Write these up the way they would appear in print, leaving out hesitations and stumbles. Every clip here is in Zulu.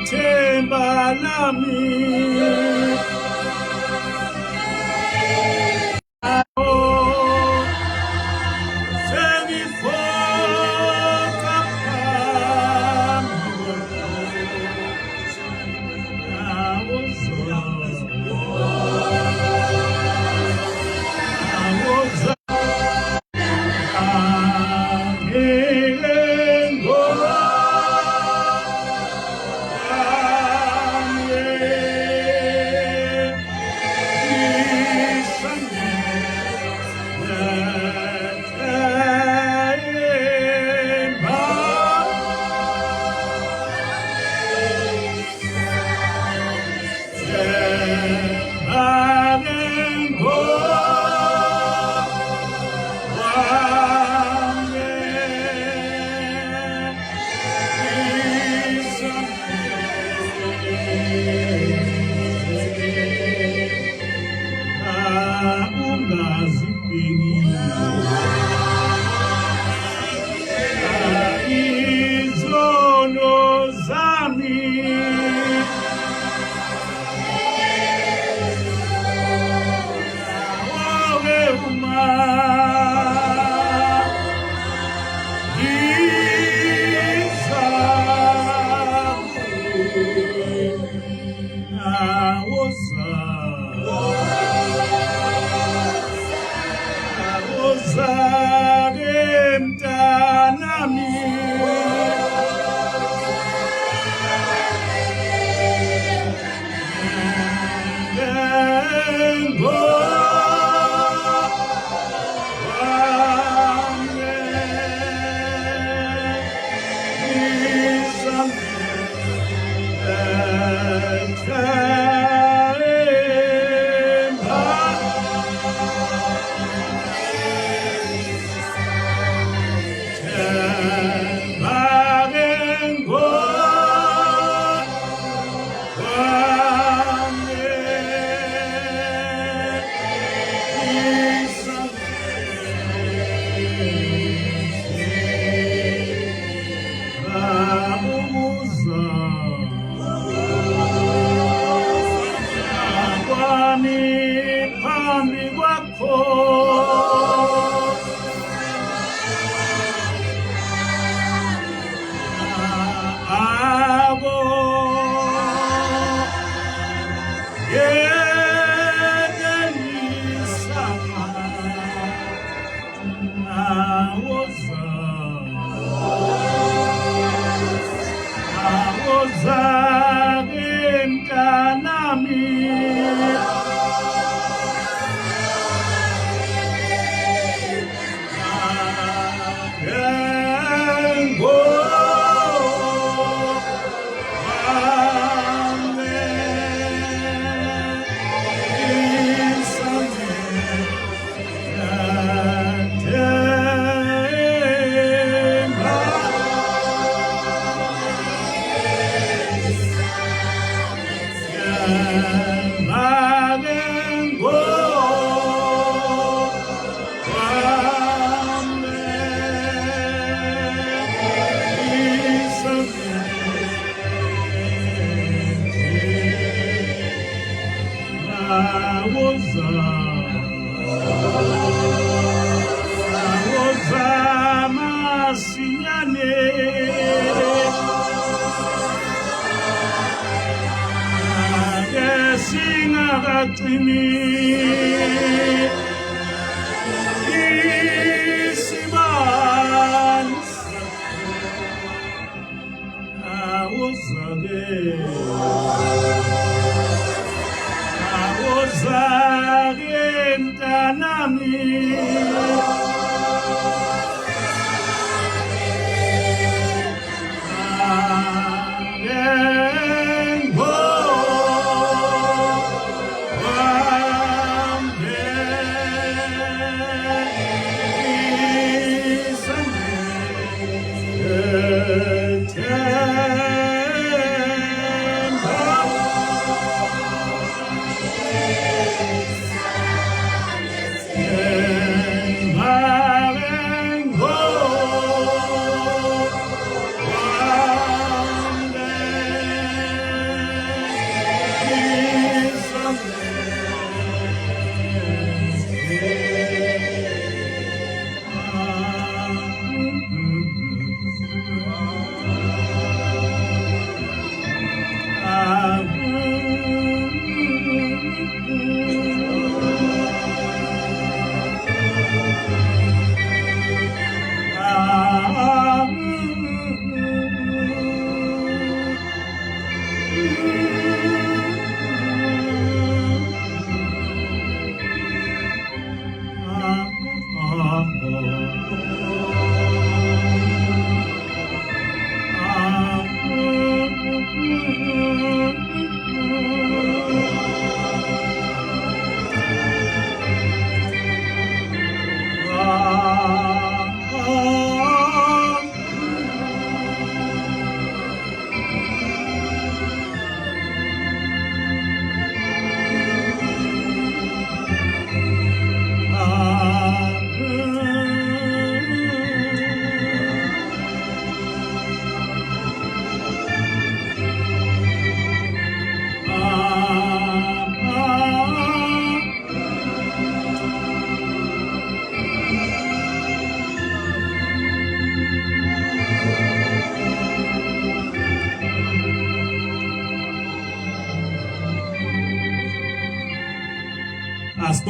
Ithemba lami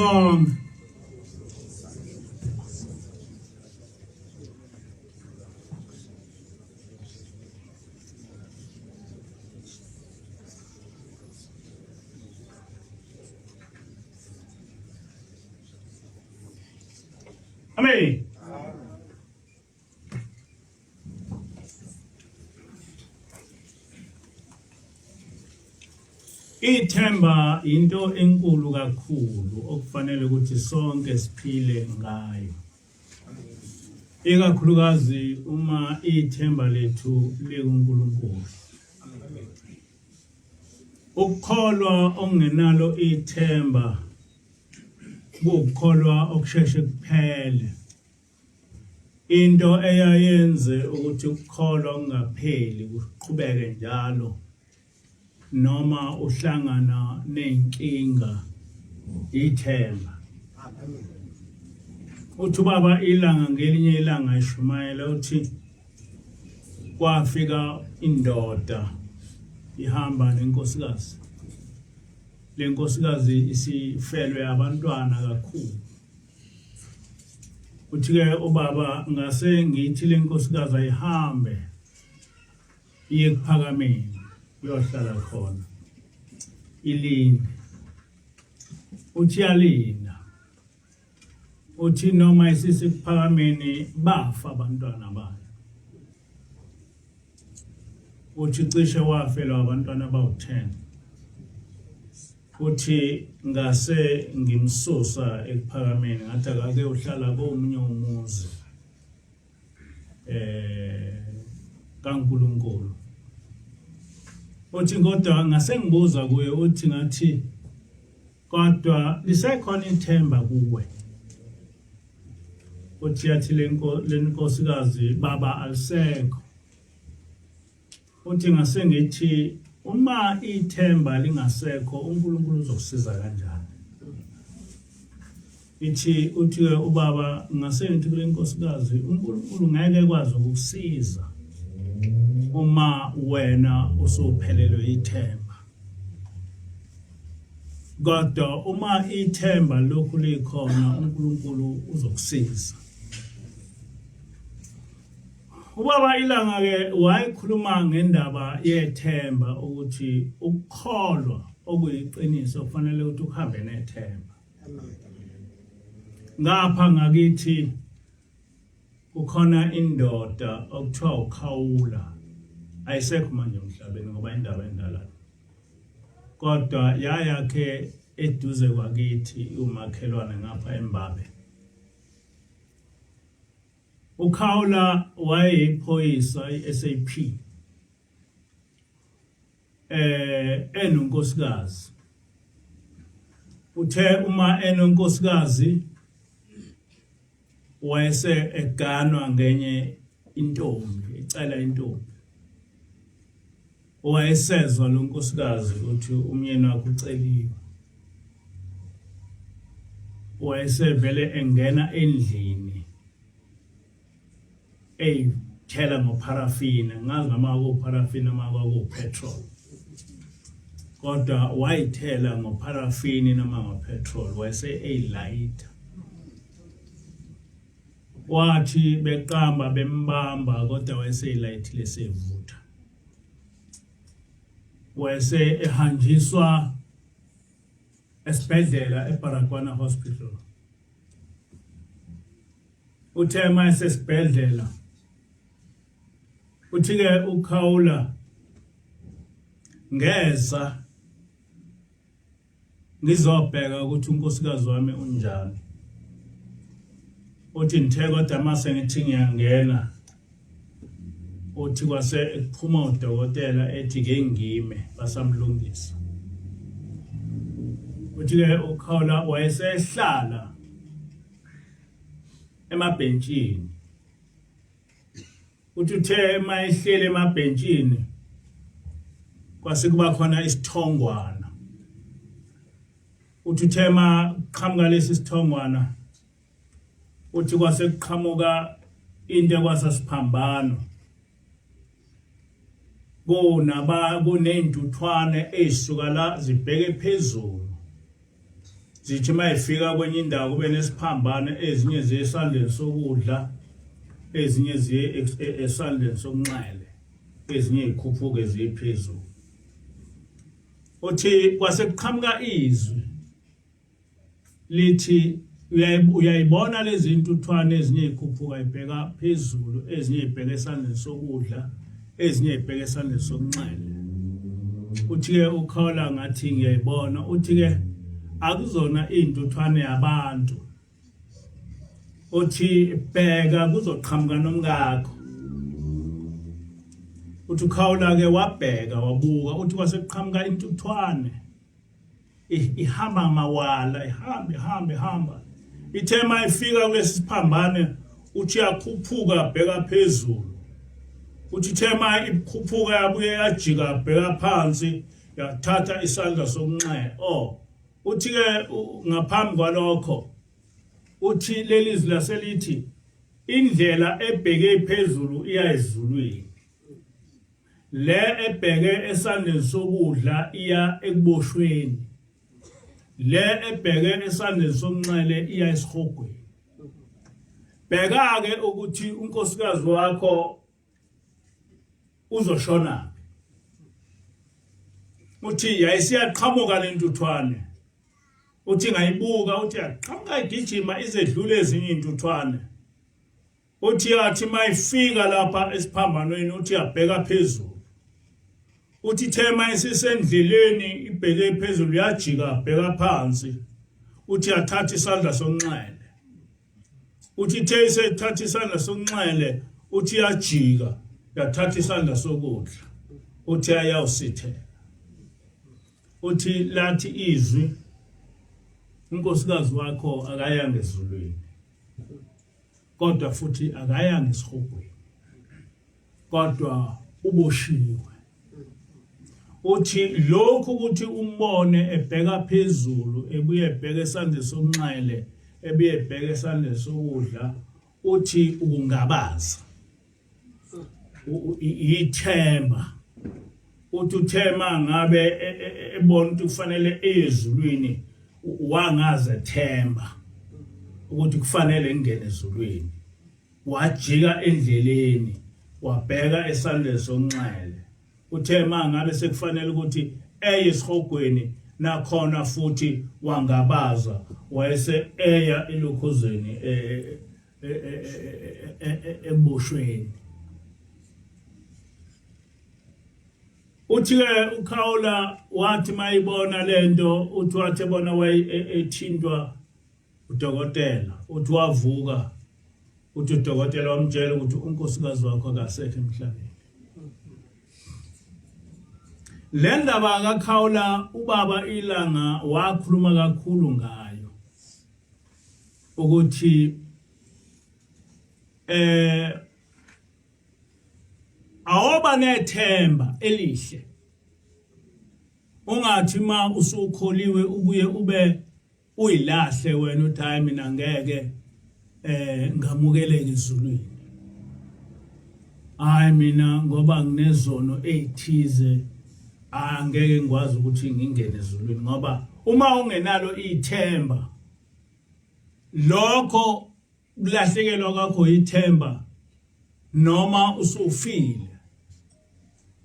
Siyabonga. Amen. Ithemba into enkulu kakhulu okufanele ukuthi sonke siphile ngayo. Ikakhulukazi uma ithemba lethu likuNkulunkulu. Ukukholwa ongenalo ithemba ukukholwa okusheshe kuphele. Into eyayenze ukuthi ukukholwa kungapheli kuqhubeke njalo noma uhlangana nenkinga ithemba. Uthi baba ilanga ngelinye ilanga ishumayela uthi kwafika indoda ihamba nenkosikazi. Le nkosikazi isifelwe abantwana kakhulu. Uthi ke ubaba ngase ngithi le nkosikazi ayihambe iye kuphakameni uyohlala khona ilinde. Uthi yalinda. Uthi noma isisi kuphakameni bafa abantwana bayo. Uthi cishe wafelwa abantwana abawu-10. Uthi ngase ngimsusa ekuphakameni ngathi akake uhlala komunye umuzi kaNkulunkulu. Uthi kodwa ngase ngibuza kuye uthi ngathi kodwa lisekhona ithemba kuwe. Uthi yathi le nkosikazi baba alisekho. Uthi ngase ngithi uma ithemba lingasekho uNkulunkulu uzokusiza kanjani? Uthi ubaba ngase ngithi kule nkosikazi uNkulunkulu ngeke kwazi ukukusiza uma wena usuphelelwe ithemba. Kodwa uma ithemba lokhu likhona uNkulunkulu uzokusiza. Ubaba ilanga ke wayikhuluma ngendaba yethemba ukuthi ukukholwa okuyiqiniso kufanele ukuthi uhambe nethemba. Ngapha ngakithi kukhona indoda okuthiwa uKhawula. Ayisekho manje emhlabeni ngoba indaba endala. Kodwa yayakhe eduze kwakithi umakhelwane ngapha eMbabe. uKhawula wayeyiphoyisa iSAP enonkosikazi. Uthe uma enonkosikazi wayese eganwa ngenye intombi, icela intombi. Wayesezwa lo nkosikazi uthi umyeni wakhe uceliwe. Wayesevele engena endlini thela ngoparafina, ngazi noma kuparafina noma kupetrol. Kodwa wayithela ngoparafini noma ngopetrol, wayese lighter. Wathi beqamba bembamba kodwa wayese light lesevutha. Wayese ehanjiswa esibhedlela eBarakwana Hospital. Uthe mase esibhedlela uthi ke uKhawula ngeza ngizobheka ukuthi unkosikazi wami unjani. Uthi ngithe kodwa mase ngithi ngiyangena uthi kwase ekuphuma udokotela ethi ke ngime basamlungisa. Uthi ke uKhawula wayesehlala emabhentshini. Uthi uthe mayehlele emabhentshini kwase kuba khona isithongwana. Uthi uthe maqhamuka lesi sithongwana uthi kwase kuqhamuka into kwasasiphambano. Kuney'ntuthwane ezisuka la zibheke phezulu zithi mayifika kwenye indawo kube nesiphambane ezinye zesandleni sokudla ezinye ziye esandleni sokunxele ezinye ikhuphuke ziphezulu uthi kwasekuqhamuka izwi lithi uyayibona lezi ntuthwane ezinye ikhuphuka ibheka phezulu ezinye ibheka esandleni sokudla ezinye ibheka esandleni sokunxele uthi ke ukhola ngathi ngiyayibona uthi ke akuzona intuthwane yabantu uthi bheka kuzoqhamuka nomkakho uthi khawula ke wabheka wabuka uthi kwasekuqhamuka intuthwane ihamba mawala ihamba ithema ifika kulesi siphambane uthi yakhuphuka bheka phezulu uthi thema ikhuphuka yabuye yajika bheka phansi yathatha isandla sokunxele uthi ke ngaphambi kwalokho uthi lelizwi laselithi indlela ebheke phezulu iya ezulwini le ebheke esandleni sokudla iya ekuboshweni le ebheke esandleni sokunxele iya esihogweni bheka ke ukuthi unkosikazi wakho uzoshona uthi yayisiyaqhamuka lentuthwane uthi ngayibuka uthi yaqhamuka igijima izedlule ezinye intuthwane uthi yathi mayifika lapha esiphambanweni uthi yabheka phezulu uthi thema isisendleleni ibheke phezulu yajika bheka phansi uthi yathatha isandla sonxele uthi the isethatha isandla sonxele uthi yajika yathatha isandla sokudla uthi ayawusithe uthi lathi izwi unkosikazi wakho akayanga ezulwini kodwa futhi akayanga esihogweni kodwa uboshiwe uthi lokhu ukuthi umbone ebheka phezulu ebuye ebheka esandleni sonxele ebuye ebheka esandleni sokudla uthi ukungabaza ithemba uthi uthema ngabe ebona ukuthi kufanele ezulwini wangaze themba ukuthi kufanele ngene ezulwini wajika endleleni wabheka esandleni sonxele uthema ngabe sekufanele ukuthi esihogweni nakhona futhi wangabaza wayese eya elokhuzeni eboshweni uthi ke ukhawula wathi mayibona lento uthi wathi bona ethintwa udokotela uthi wavuka uthi udokotela wamtshela ukuthi unkosikazi wakho akasekho emhlabeni le ndaba akakhawula ubaba ilanga wakhuluma kakhulu ngayo ukuthi awoba nethemba elihle ungathi ma usukholiwe ubuye ube uyilahle wena uthi hayi mina ngeke ngamukeleke ezulwini hayi mina ngoba nginezono ezithize angeke ngikwazi ukuthi ngingene ezulwini ngoba uma ungenalo ithemba lokho kulahlekelwa kwakho ithemba noma usufile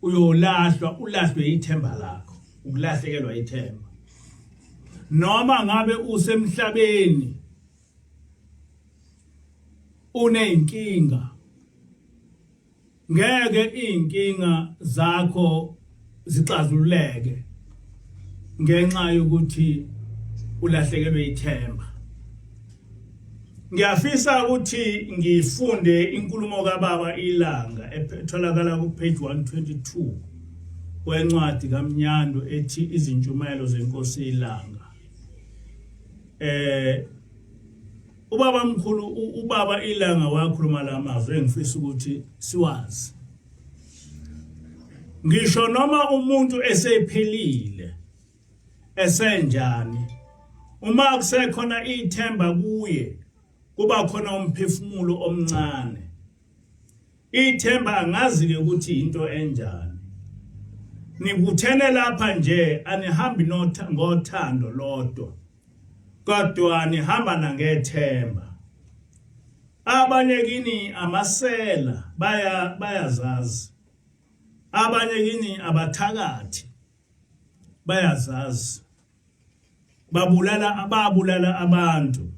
uyolahlwa ulahlwe ithemba lakho ukulahlekelwa ithemba noma ngabe usemhlabeni uneyinkinga ngeke inkinga zakho zixazululeke ngenxa yokuthi ulahlekelwe ithemba ngiyafisa ukuthi ngifunde inkulumo kaBaba ilanga etholakala ku page 122 kwencwadi kaMnyando ethi izintshumayelo zenkosi ilanga ubaba mkhulu ubaba ilanga wakhuluma lamazwi engifisa ukuthi siwazi ngisho noma umuntu esephelile esenjani uma kusekhona ithemba kuye kuba khona umphefumulo omncane ithemba angazi ke ukuthi into enjani nikuthene lapha nje anihambi ngothando lodwa kodwa nihamba nangethemba. Abanye kini amasela bayazazi, abanye kini abathakathi bayazazi, babulala abantu,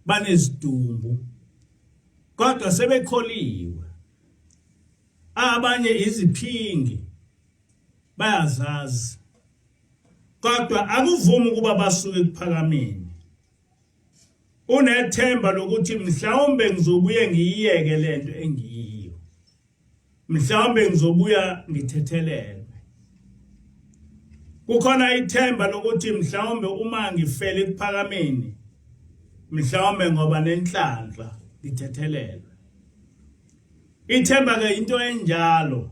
banesidumbu, kodwa sebekholiwe. Abanye iziphingi bayazazi, kodwa akuvumi ukuba basuke kuphakameni. Unethemba lokuthi mhlawumbe ngizobuye ngiyiyeke lento engiyiyo, mhlawumbe ngizobuya ngithethelelwe. Kukhona ithemba lokuthi mhlawumbe uma ngifele kuphakameni, mhlawumbe ngoba nenhlanhla ngithethelelwe. Ithemba ke into enjalo,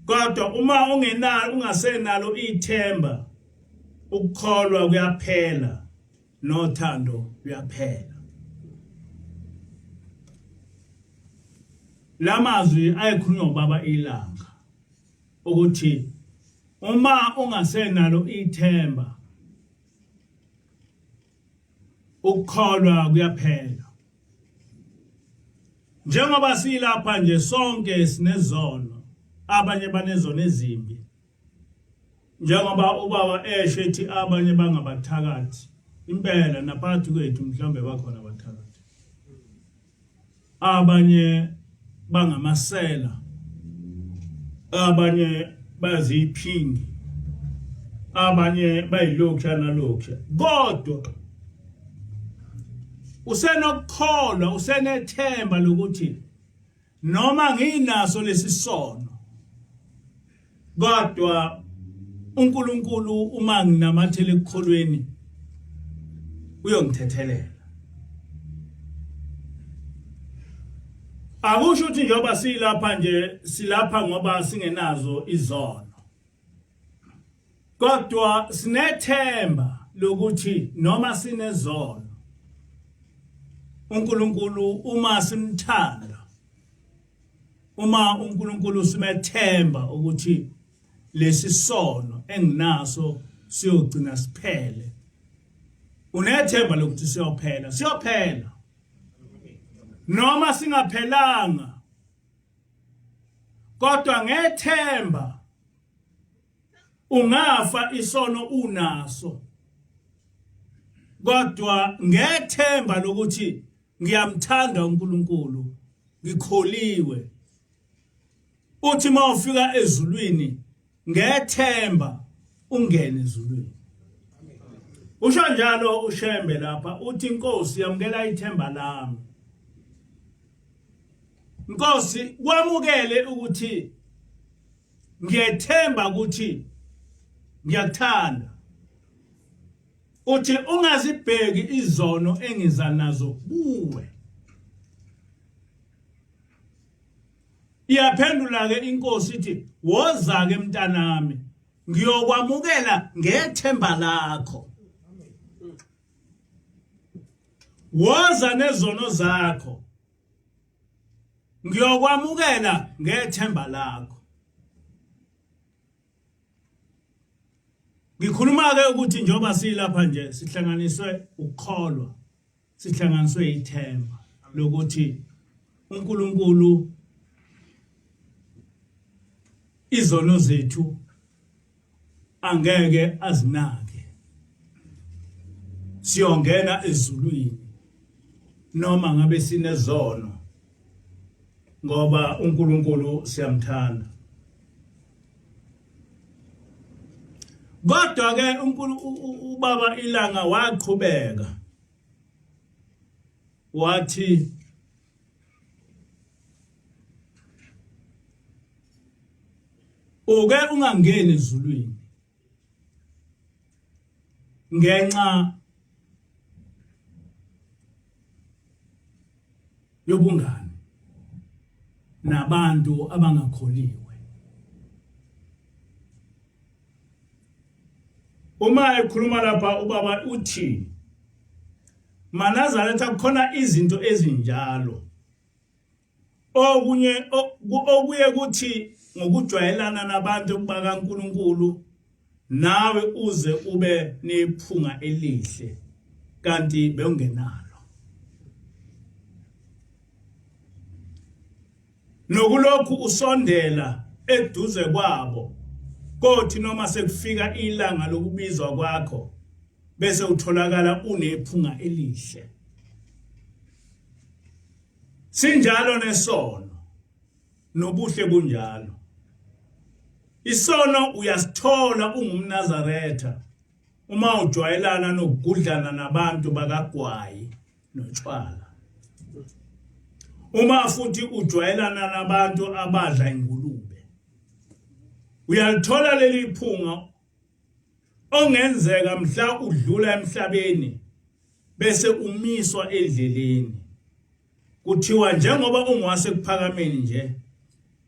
kodwa uma ungasenalo ithemba, ukukholwa kuyaphela nothando luyaphela. Lamazwi ayikhulunywa ubaba ilanga ukuthi uma ungasenalo ithemba, ukukholwa kuyaphela. Njengoba silapha nje sonke sinezono, abanye banezono ezimbi. Njengoba ubaba ethi abanye bangabathakathi, impela naphakathi kwethu mhlawumbe bakhona abathakathi. Abanye bangamasela, abanye baziphingi, abanye bayilokhu nalokhu. Kodwa usenokukholwa, usenethemba lokuthi noma nginaso lesisono, kodwa uNkulunkulu uma nginamathele ekukholweni uyongithethelela. Akusho ukuthi njengoba silapha nje silapha ngoba singenazo izono, kodwa sinethemba lokuthi noma sinezono, uNkulunkulu uma simthanda, uma uNkulunkulu simethemba ukuthi lesi sono enginaso siyogcina siphele, unethemba lokuthi siyophela. Noma singaphelanga, kodwa ngethemba ungafa isono unaso, kodwa ngethemba lokuthi ngiyamthanda uNkulunkulu, ngikholiwe. Uthi mawufika ezulwini ngethemba ungene ezulwini. Usho njalo uShembe lapha uthi Nkosi yamukela ithemba lami. Nkosi kwamukele ukuthi ngiyethemba ukuthi ngiyakuthanda. Uthi ungazibheki izono engiza nazo kuwe. Iyaphendula ke iNkosi ithi woza ke mntanami, ngiyokwamukela ngethemba lakho. Woza nezono zakho, ngiyokwamukela ngethemba lakho. Ngikhuluma ke ukuthi njoba silapha nje sihlanganiswe ukukholwa, sihlanganiswe ithemba lokuthi uNkulunkulu izono zethu angeke azinake. Siyongena ezulwini noma ngabe sinezono, ngoba uNkulunkulu siyamthanda. Kodwa ke ubaba ilanga waqhubeka wathi uke ungangeni ezulwini ngenxa yobungani nabantu abangakholiwe. Uma ekhuluma lapha ubaba uthi manazaretha kukhona izinto ezinjalo okuye kuthi ngokujwayelana nabantu bakaNkulunkulu nawe uze ube nephunga elihle kanti bewungenalo. Nokulokhu usondela eduze kwabo kothi noma sekufika ilanga lokubizwa kwakho bese utholakala unephunga elihle. Sinjalo nesono nobuhle bunjalo. Isono uyasithola ungumNazaretha uma ujwayelana nokugudlana nabantu bakagwayi notshwala. Uma futhi ujwayelana nabantu abadla ingulube. Uyalithola leli phunga ongenzeka mhla udlula emhlabeni bese umiswa endleleni. Kuthiwa njengoba ungwase kuphakameni nje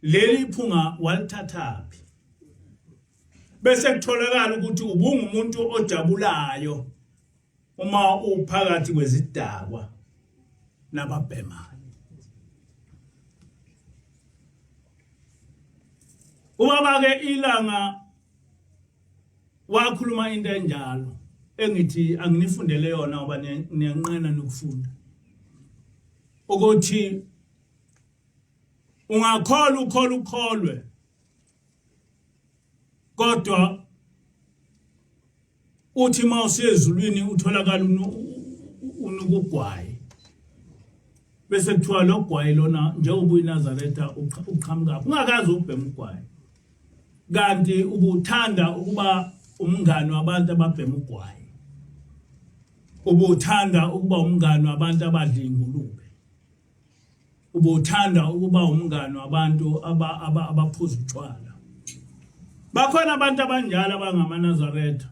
leli phunga walithathaphi. Bese kutholakala ukuthi ubungumuntu ojabulayo uma uphakathi kwezidakwa nababhemayo. Uma ke ilanga wakhuluma into enjalo engithi anginifundele yona ngoba niyanqena nokufunda ukuthi ungakholwa ukholwe kodwa uthi mawusezulwini utholakala unokugwayi bese kuthiwa lo gwayi lona njengoba uyiNazaretha uqhamuka ungakazi ubhema ugwayi kanti ubuthanda ukuba umngane wabantu ababhema ugwayi, ubuthanda ukuba umngane wabantu abadla ingulube, ubuthanda ukuba umngane wabantu abaphuza utshwala. Bakhona abantu abanjalo abangamaNazaretha.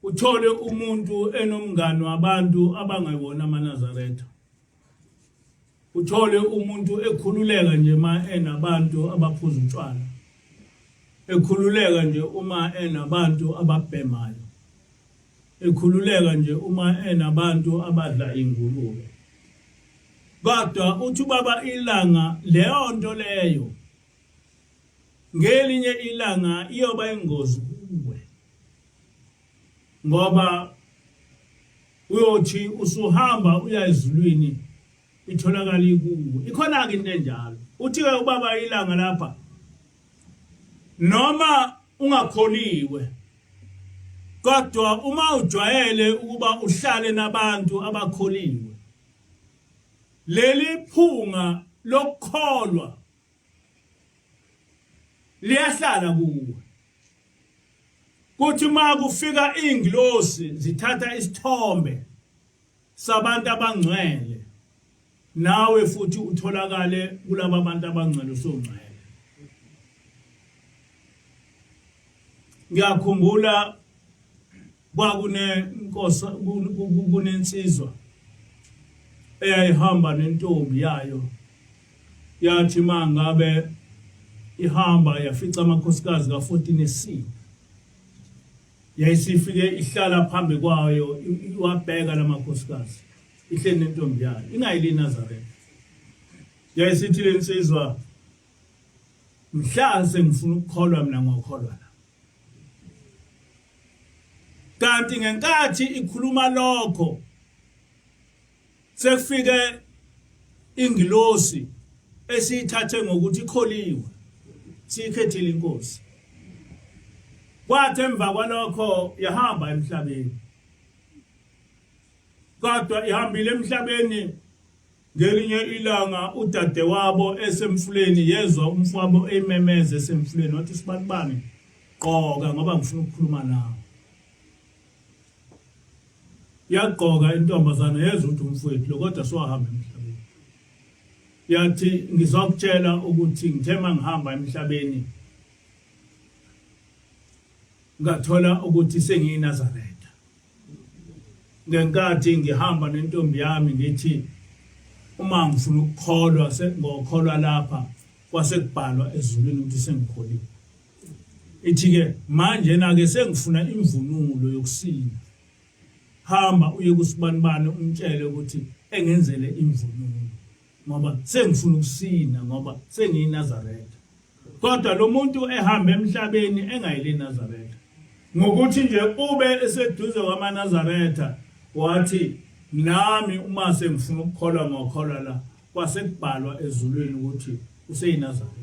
Uthole umuntu enomngane wabantu abangayibona amaNazaretha. Uthole umuntu ekhululeka nje ma enabantu abaphuza utshwala. Ekhululeka nje uma enabantu ababhemayo. Ekhululeka nje uma enabantu abadla ingulube. Kodwa uthi baba ilanga leyo nto leyo ngelinye ilanga iyoba ingozi kuwe. Ngoba uyothi usuhamba uya ezulwini itholakala ikuwe. Ikhona ke into enjalo. Uthi ke ubaba ilanga lapha noma ungakholiwe kodwa uma ujwayele ukuba uhlale nabantu abakholiwe leli phunga lokukholwa liyahlala kuwe. Kuthi ma kufika ingilosi zithatha isithombe sabantu abangcwele nawe futhi utholakale kulabo abantu abangcwele usongcwele. Ngiyakhumbula kunensizwa eyayihamba nentombi yayo yathi mangabe ihamba yafica amakhosikazi ka14C yayisifike ihlala phambi kwayo iwabheka lamakhosikazi ihleli nentombi yayo ingayili Nazaretha. Yayisithi lensizwa mhla sengifuna ukukholwa mina ngokholwa. Kanti ngenkathi ikhuluma lokho sekufike ingilosi esiyithathe ngokuthi ikholiwe siyikhethile inkosi. Kwathi emva kwalokho yahamba emhlabeni. Kodwa ihambile emhlabeni ngelinye ilanga udadewabo esemfuleni yezwa umfowabo ememeza esemfuleni wathi sibanibani qoka ngoba ngifuna ukukhuluma nawe. Yaqoka intombazana yezwa ukuthi umfowethu kodwa siwahamba emhlabeni. Yathi ngizokutshela ukuthi ngithema ngihamba emhlabeni ngathola ukuthi sengiyiNazaretha. Ngenkathi ngihamba nentombi yami ngithi uma ngifuna ukukholwa ngokholwa lapha kwasekubhalwa ezulwini ukuthi sengikholiwe. Ithi ke manje na ke sengifuna imvunulo yokusina. Hamba uye kusibanibani umtshele ukuthi engenzele imvunulo ngoba sengifuna ukusina ngoba sengiyiNazaretha. kodwa lo muntu ehamba emhlabeni engayile Nazaretha ngokuthi nje ube eseduze kwamaNazaretha wathi nami uma sengifuna ukukholwa ngokholwa la kwasekubhalwa ezulwini ukuthi useyiNazaretha.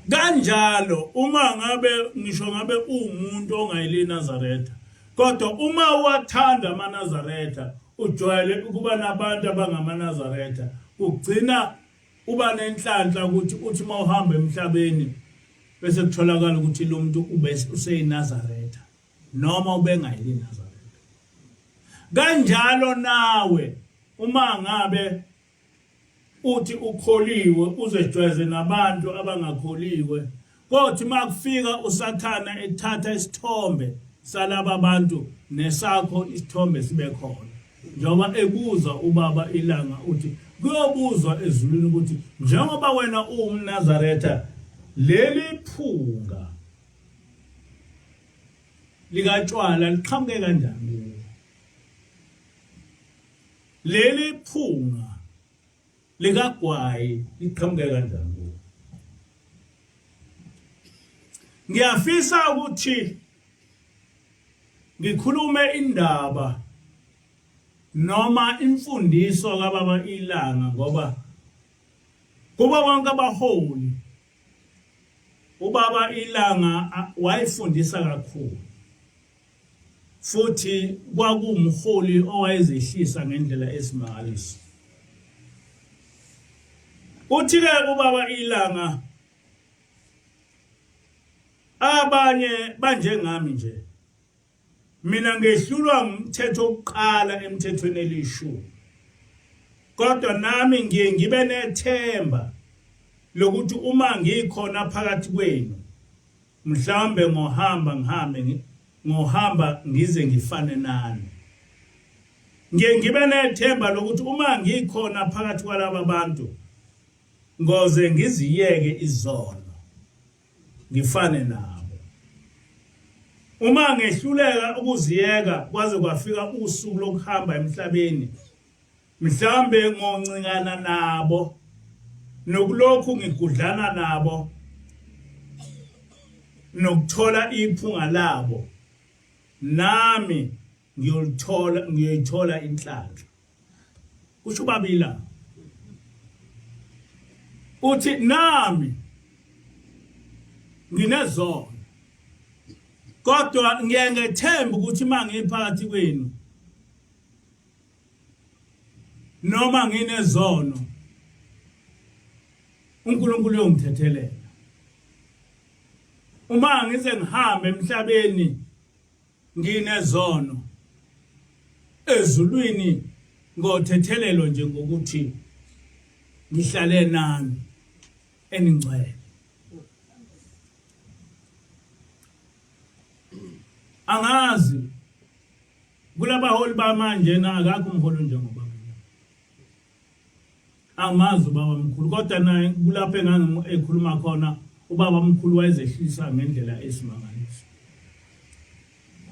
Kanjalo uma ngabe ngisho ngabe umuntu ongayile Nazaretha kodwa uma wathanda amaNazaretha ujwayele ukuba nabantu abangamaNazaretha ugcina uba nenhlanhla ukuthi uthi mawuhamba emhlabeni bese kutholakala ukuthi lo muntu useyiNazaretha noma ubengayile Nazaretha. Kanjalo nawe uma ngabe uthi ukholiwe uzejwayeze nabantu abangakholiwe kodwa makufika uSathana ethatha isithombe salaba abantu nesakho isithombe sibe khona njengoba ebuza ubaba ilanga uthi kuyobuzwa ezulwini ukuthi njengoba wena uwumNazaretha leli phunga likatshwala liqhamuke kanjani? Leli phunga likagwayi liqhamuke kanjani? Ngiyafisa ukuthi ngikhulume indaba noma imfundiso kaBaba Ilanga ngoba kuba bonke abaholi uBaba Ilanga wayefundisa kakhulu futhi kwakuwumholi owayezehlisa ngendlela esimangaliso. Uthi-ke uBaba Ilanga abanye banjengami nje mina ngehlulwa ngumthetho oqala emthethweni elishumi kodwa nami ngibe nethemba lokuthi uma ngikhona phakathi kwenu mhlambe ngohamba ngize ngifane nani. Ngibe nethemba lokuthi uma ngikhona phakathi kwalaba bantu ngoze ngiziyeke izono ngifane nabo. Uma ngehluleka ukuziyeka kwaze kwafika usuku lokuhamba emhlabeni mhlambe ngoncingana nabo nokulokhu ngigudlana nabo nokuthola iphunga labo nami ngiyoyithola inhlanhla. Kusho uBaba Ilanga uthi nami nginezono kodwa ngiyengethemba ukuthi mangiphakathi kwenu noma nginezono uNkulunkulu uyongithethelela. Uma ngize ngihambe emhlabeni nginezono ezulwini ngothethelelo nje ngokuthi ngihlale nani eningcwele. Angazi kulabaholi bamanje na akakho umholi njengoba angimazi ubaba mkhulu kodwa naye kulapho ekhuluma khona ubaba mkhulu wayezehlisa ngendlela esimangaliso.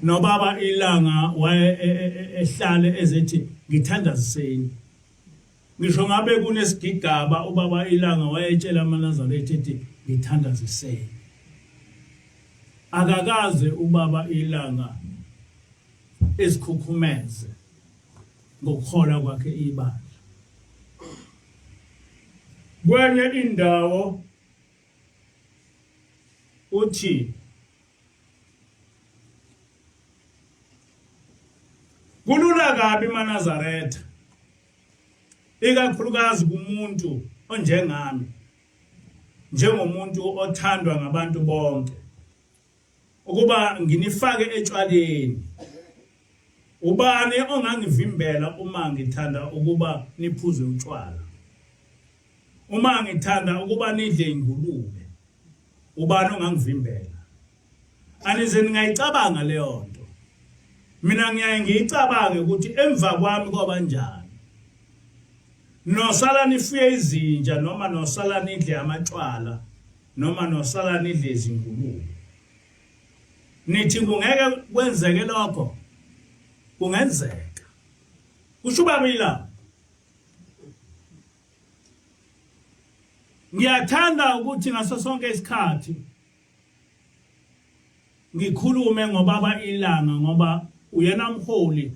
NoBaba Ilanga waye ehlale ezethi ngithandaziseni. Ngisho ngabe kunesigigaba uBaba Ilanga wayetshela amaNazaretha ethi ngithandaziseni. Akakaze uBaba Ilanga esikhukhumeze ngokukhola kwakhe ibandla. Kwenye indawo uthi kulula kabi maNazaretha ikakhulukazi kumuntu onjengami njengomuntu othandwa ngabantu bonke ukuba nginifake etshwaleni. Ubani ongangivimbela uma ngithanda ukuba niphuze utshwala? Uma ngithanda ukuba nidle ingulube ubani ongangivimbela? Anize ningayicabanga leyo nto. Mina ngiyaye ngiyicabange ukuthi emva kwami kwaba njani. Nosala nifuye izinja noma nosala nidle amatshwala noma nosala nidle izingulube. Nithi kungeke kwenzeke lokho? Kungenzeka. Kusho uBaba Ilanga Ngiyathanda ukuthi ngaso sonke isikhathi ngikhulume ngobaba ilanga ngoba uyena mholi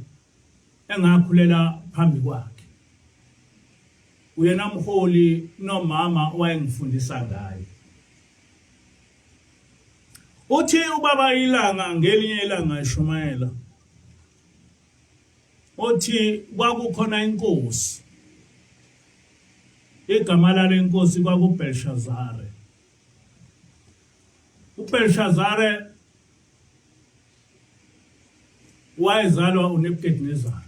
engakhulela phambi kwakhe. Uyena mholi nomama owayengifundisa ngaye. Uthi ubaba ilanga ngelinye ilanga eshumayela. Uthi kwakukhona inkosi. Igama lale inkosi kwakuBelshazare. uBelshazare wayezalwa uNebukadnezar.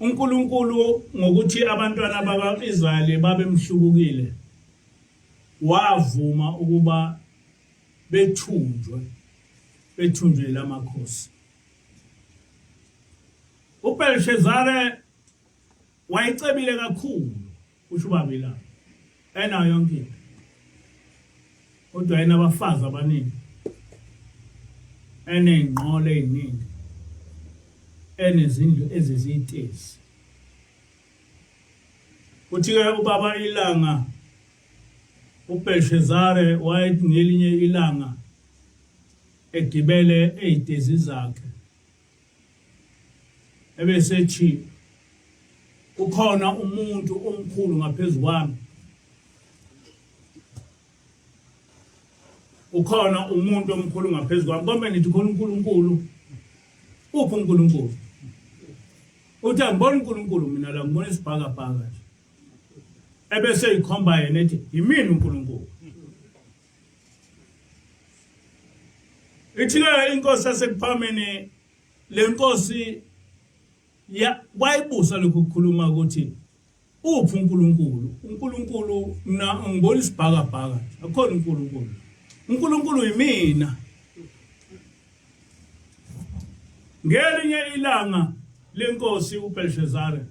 uNkulunkulu ngokuthi abantwana bakwaIsrayeli babemhlukukile wavuma ukuba bethunjwe lamakhosi. uBelshazare wayecebile kakhulu usho ubaba ilanga enayo yonke into, kodwa yena abafazi abaningi, eney'nqola ey'ningi, enezindlu ezizitezi. Kuthi-ke ubaba ilanga uBelshazare wayethi ngelinye ilanga egibele ey'tezi zakhe ebesethi ukhona umuntu omkhulu ngaphezu kwami, ukhona umuntu omkhulu ngaphezu kwami. Kombe nithi khona uNkulunkulu. Uphi uNkulunkulu? Uthi angibona uNkulunkulu mina la ngibona isibhakabhaka nje. Ebese ikhomba yena ethi yimini uNkulunkulu. Ithi-ke inkosi yasekuphameni le nkosi wayibusa lokhu kukhuluma ukuthi uphi uNkulunkulu? uNkulunkulu mina ngibona isibhakabhaka nje, akhona uNkulunkulu. uNkulunkulu yimina. Ngelinye ilanga lenkosi uBelshazare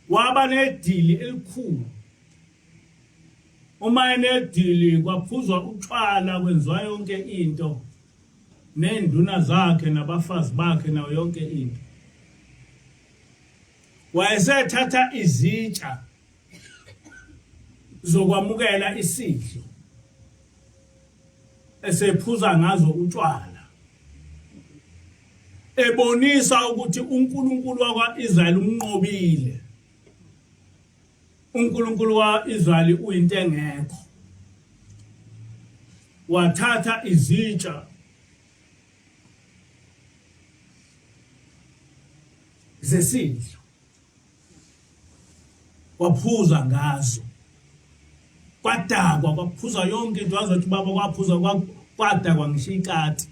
waba nedili elikhulu. Uma enedili kwaphuzwa utshwala, kwenziwa yonke into, nenduna zakhe nabafazi bakhe nayo yonke into. Wayesethatha izitsha zokwamukela isidlo esephuza ngazo utshwala, ebonisa ukuthi uNkulunkulu wakwaIsrayeli umnqobile. uNkulunkulu wakwaIsrayeli uyinto engekho. Wathatha izitsha zesidlo waphuza ngazo. Kwadakwa kwaphuza yonke into, wazothi baba kwaphuza kwadakwa ngisho ikati,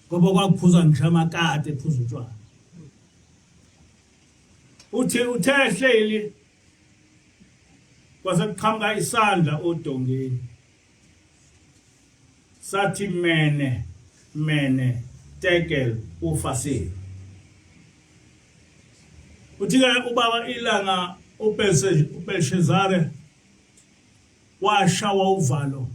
ngoba kwaphuza ngisho amakati ephuza utshwala. Uthi uthehleli kwase kuqhamuka isandla odongeni sathi mene tekel ufasile. Uthi-ke ubaba ilanga uBelshazare washawa uvalo,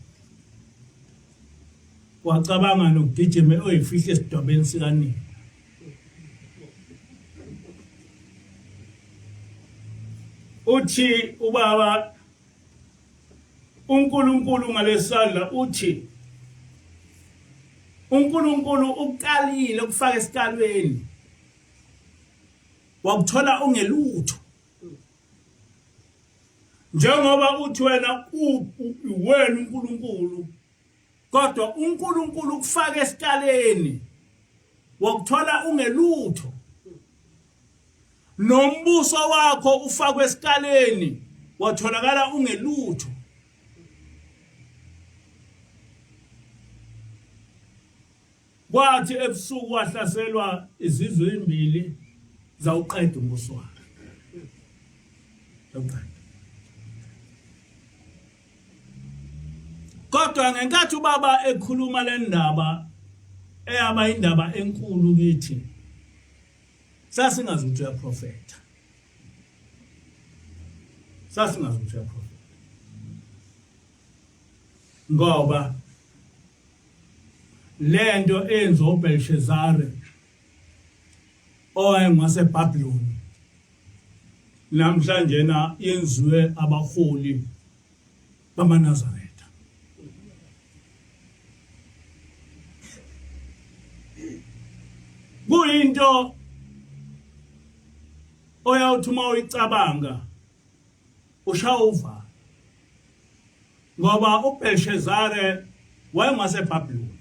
wacabanga nokugijima oyifihla esidobeni sikanina. Uthi ubaba uNkulunkulu ngalesandla uthi uNkulunkulu uqalile ukufaka esikalweni, wakuthola ungelutho. Njengoba uthi wena uwena uNkulunkulu, kodwa uNkulunkulu ukufaka esikaleni wakuthola ungelutho. Nombuso wakho ufakwe esikaleni watholakala ungelutho. Kwathi ebusuku wahlaselwa izizwe ezimbili zawuqeda umbuso wakhe. Kodwa ngenkathi ubaba ekhuluma le ndaba eyaba indaba enkulu kithi, sasingazi ukuthi uyaprofeta. Sasingazi ukuthi uyaprofeta. Ngoba lento enzo uBelshazare owayengaseBhabhiloni namhlanje na yenziwe abaholi bamaNazaretha. Kuyinto oyawuthuma uyicabanga ushawuva ngoba uBelshazare wayengaseBhabhiloni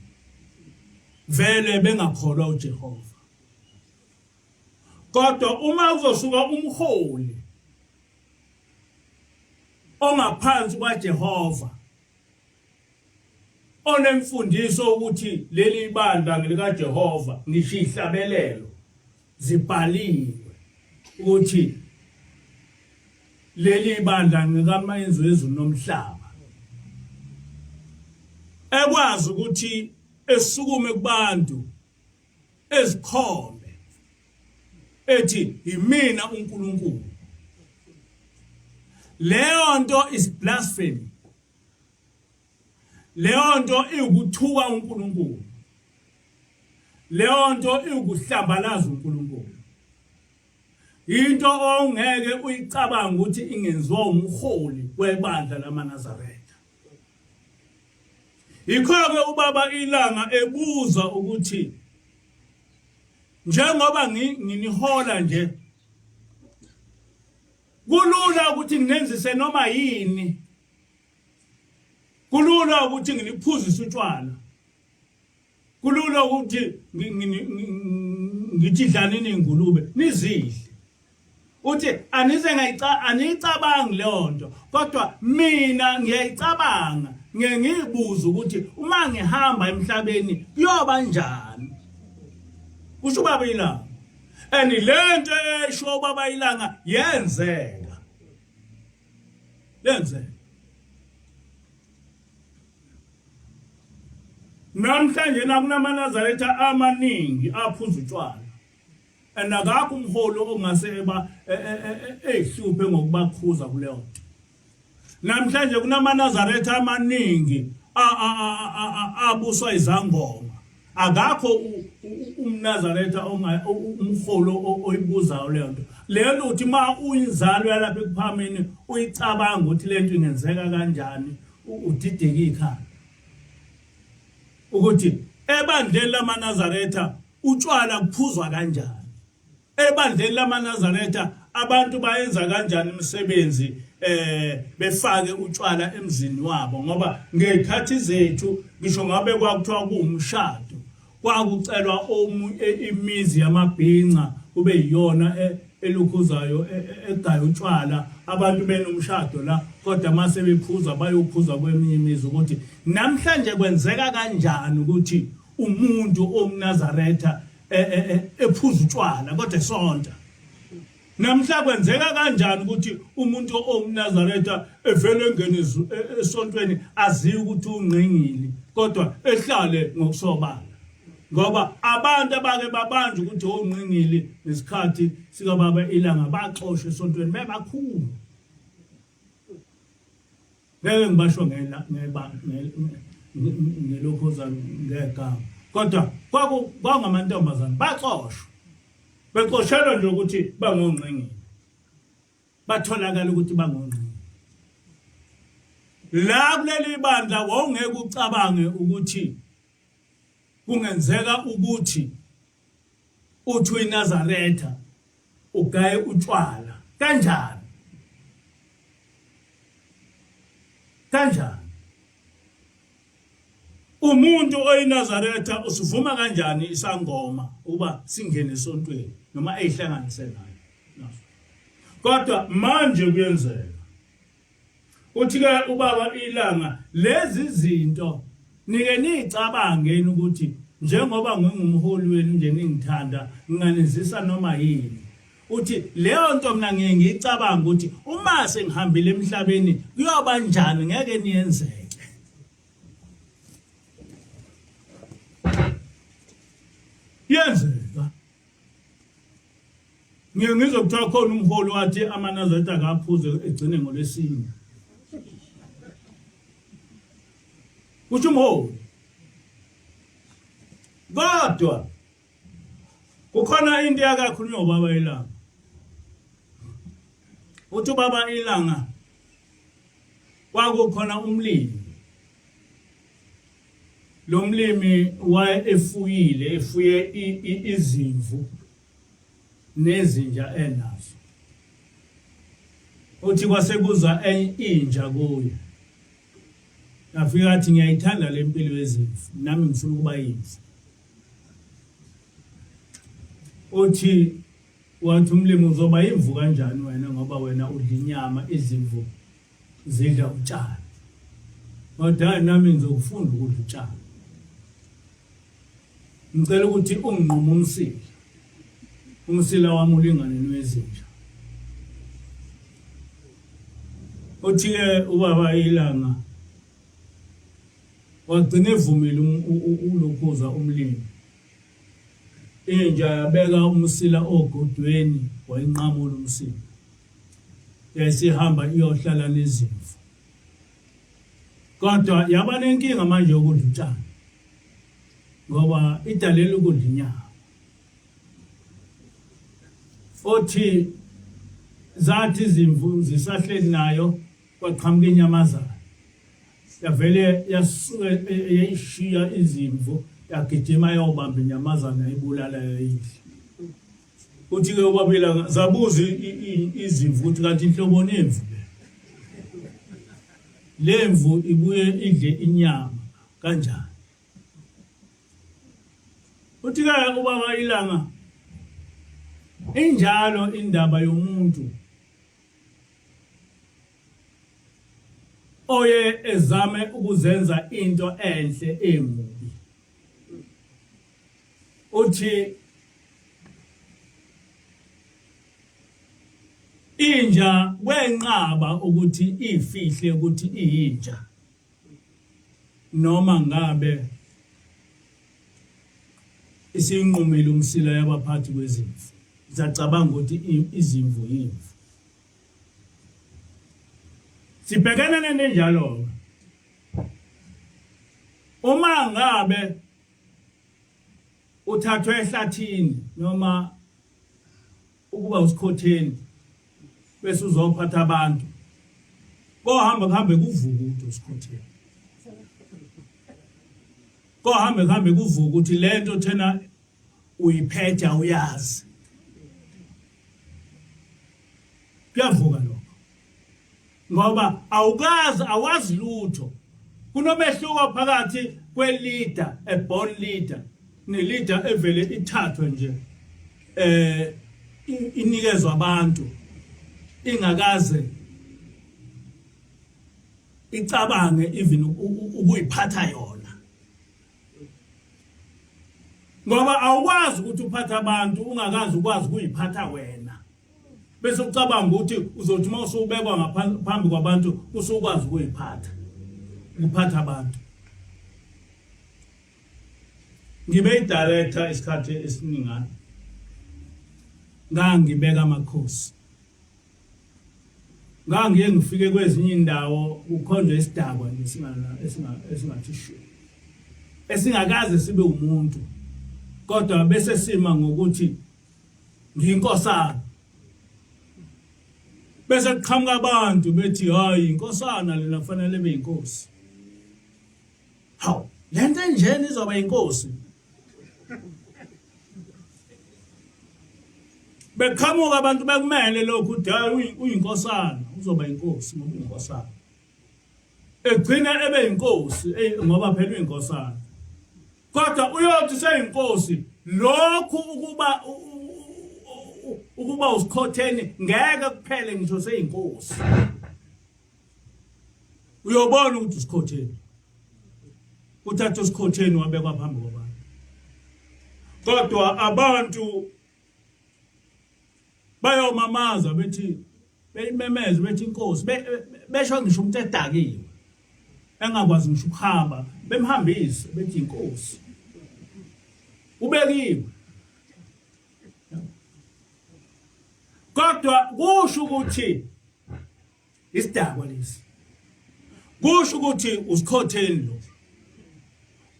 vele bengakholwa uJehova. Kodwa uma uzosuka umholi ongaphansi kwaJehova onemfundiso ukuthi leli bandla likaJehova ngishihlabelelo zibhaliwe ukuthi leli bandla ngikamenzi wezulu nomhlaba, ekwazi ukuthi esukume kubantu ezikhombe ethi yimina uNkulunkulu. Leyo nto is blasphemy. Leyo nto ikuthuka uNkulunkulu. Leyo nto ikuhlambalaza uNkulunkulu. Into ongeke uyicabanga ukuthi ingenziwa umholi webandla lamaNazaretha. Yikho-ke ubaba ilanga ebuza ukuthi njengoba nginihola nje kulula ukuthi ngenzise noma yini, kulula ukuthi ngiliphuzise utshwala, kulula ukuthi ngithi dlanini ingulube nizidle, uthi aniyicabangi leyo nto, kodwa mina ngiyayicabanga, ngiyibuza ukuthi uma ngihamba emhlabeni kuyoba njani. Kusho ubaba ilanga, and lento esho ubaba ilanga yenzeka. Namhlanje nakunamaNazaretha amaningi aphuza utshwala, and akakho umholi ongaseba ehluphe ngokubakhuza kuleyo nto. Namhlanje kunamaNazaretha amaningi abuswa izangoma, akakho umNazaretha umholo oyibuzayo leyo nto. Leyo uthi ma uyinzalo yalapha ekuphameni uyicabanga ukuthi lento ingenzeka kanjani, udideke ikhaya ukuthi ebandleni lamaNazaretha utshwala kuphuzwa kanjani, ebandleni lamaNazaretha abantu bayenza kanjani imisebenzi befake utshwala emzini wabo, ngoba ngezikhathi zethu ngisho ngabe kwakuthiwa kuumshado kwakucelwa imizi yamabhinqa kube yiyona elukhuzayo egaya utshwala, abantu benomshado la, kodwa mase bephuza bayophuza kweminye imizi ukuthi namhlanje kwenzeka kanjani ukuthi umuntu omNazaretha ephuza utshwala kodwa esonta. Namhla kwenzeka kanjani ukuthi umuntu omNazaretha evele engene esontweni aziwe ukuthi ungqingili kodwa ehlale ngokusobala, ngoba abantu abake babanje ukuthi ongqingili nesikhathi sika baba ilanga baxoshwe esontweni bebakhulu. Ngeke ngibasho ngelokhoza ngegama, kodwa kwakungamantombazane baxoshwe, bexoshelwa nje ukuthi bangongqingili, batholakala ukuthi bangongqingili. La kuleli bandla wawungeke ucabange ukuthi kungenzeka ukuthi uthi uyiNazaretha ugaye utshwala kanjani. Umuntu oyiNazaretha usivuma kanjani isangoma uba singene esontweni noma eyihlanganise nayo? Kodwa manje kuyenzeka uthi ke ubaba ilanga lezi zinto nike nicabangeni ukuthi njengoba ngingumholi wenu nje ningithanda nginganizisa noma yini, uthi leyo nto mina ngeke ngicabanga ukuthi uma sengihambile emhlabeni kuyoba njani, ngeke niyenzeke. Yenzeka. Ngizokuthiwa khona umholi wathi amaNazaretha akaphuze egcine ngolesine. Kusho umholi. Kodwa Kukhona into yakakhulunywa ubaba ilanga. Uthi ubaba ilanga kwakukhona umlimi. Lo mlimi efuye izimvu nezinja enazo. Uthi kwasekuza inja kuye. Yafika athi ngiyayithanda le mpilo yezimvu, nami ngifuna ukuba yimvu. Uthi wathi umlimi uzoba imvu kanjani wena ngoba wena udla inyama, izimvu zidla utshani. Kodwa nami ngizokufunda ukudla utshani. Ngicela ukuthi unginqume umsila. Umsila wami ulingane nezinja. Uthi-ke ubaba ilanga wagcina evumile ulokhuza umlimi. Inja yabeka umsila ogodweni wayinqamula umsila. Yasihamba iyohlala nezimvu. Kodwa yaba nenkinga manje yokudla utshani. Ngoba idalela ukudla inyama. Uthi zathi izimvu zisahleli nayo kwaqhamuka inyamazana. Yavele yasuke yayishiya izimvu yagijima yobamba inyamazana ibulala yayidla. Uthi-ke ubabila zabuza izimvu ukuthi kanti inhlobo nemvu le mvu ibuye idle inyama kanjani. Uthi-ke ubaba ilanga injalo indaba yomuntu oye ezame ukuzenza into enhle emubi. Uthi inja wenqaba ukuthi ifihle ukuthi iyinja noma ngabe isinqumile umsila yabaphathi kwezimvu. Zacabanga ukuthi izimvu yimvu. Sibhekene nento enjalo. Uma ngabe uthathwe ehlathini noma ukuba usikhotheni bese uzophatha abantu, kuhambe kuvuka ukuthi usikhotheni. Kuhambe kuvuka ukuthi lento thena uyiphetha uyazi. Kuyavuka lokho. Ngoba awazi lutho. Kunomehluko phakathi kwe-leader, a born leader, ne-leader evele ithathwe nje inikezwe abantu ingakaze icabange even ukuyiphatha yona. Ngoba awukwazi ukuthi uphathe abantu ungakazi ukwazi ukuyiphatha wena. Bese ucabanga ukuthi uzothi uma usubekwa ngaphambi kwabantu usukwazi ukuyiphatha, ukuphatha abantu. Ngibe i-director isikhathi esiningana. Ngangibeka amakhosi. Ngangiye ngifike kwezinye indawo kukhonjwe isidakwa esingathi shu. Esingakaze sibe umuntu. Kodwa bese sima ngokuthi ngiyinkosana. Bese kuqhamuka abantu bethi hayi inkosana lena kufanele be inkosi. Hawu, lento enjeni izoba inkosi. Beqhamuka abantu bekumele lokhu ukuthi hayi uyinkosana uzoba inkosi ngoba uyinkosana. Egcina ebe inkosi ngoba phela uyinkosana. Kodwa uyothi seyinkosi lokhu ukuba usikhotheni ngeke kuphele ngisho seyinkosi. Uyobona ukuthi usikhotheni. Uthatha usikhotheni wabekwa phambi kwabantu. Kodwa abantu bayomamaza bethi beyimemeza bethi inkosi besho ngisho umuntu edakiwe engakwazi ngisho ukuhamba bemhambise bethi inkosi. Ubekiwe. Kodwa kusho ukuthi isidakwa lesi. Kusho ukuthi usikhotheni lo.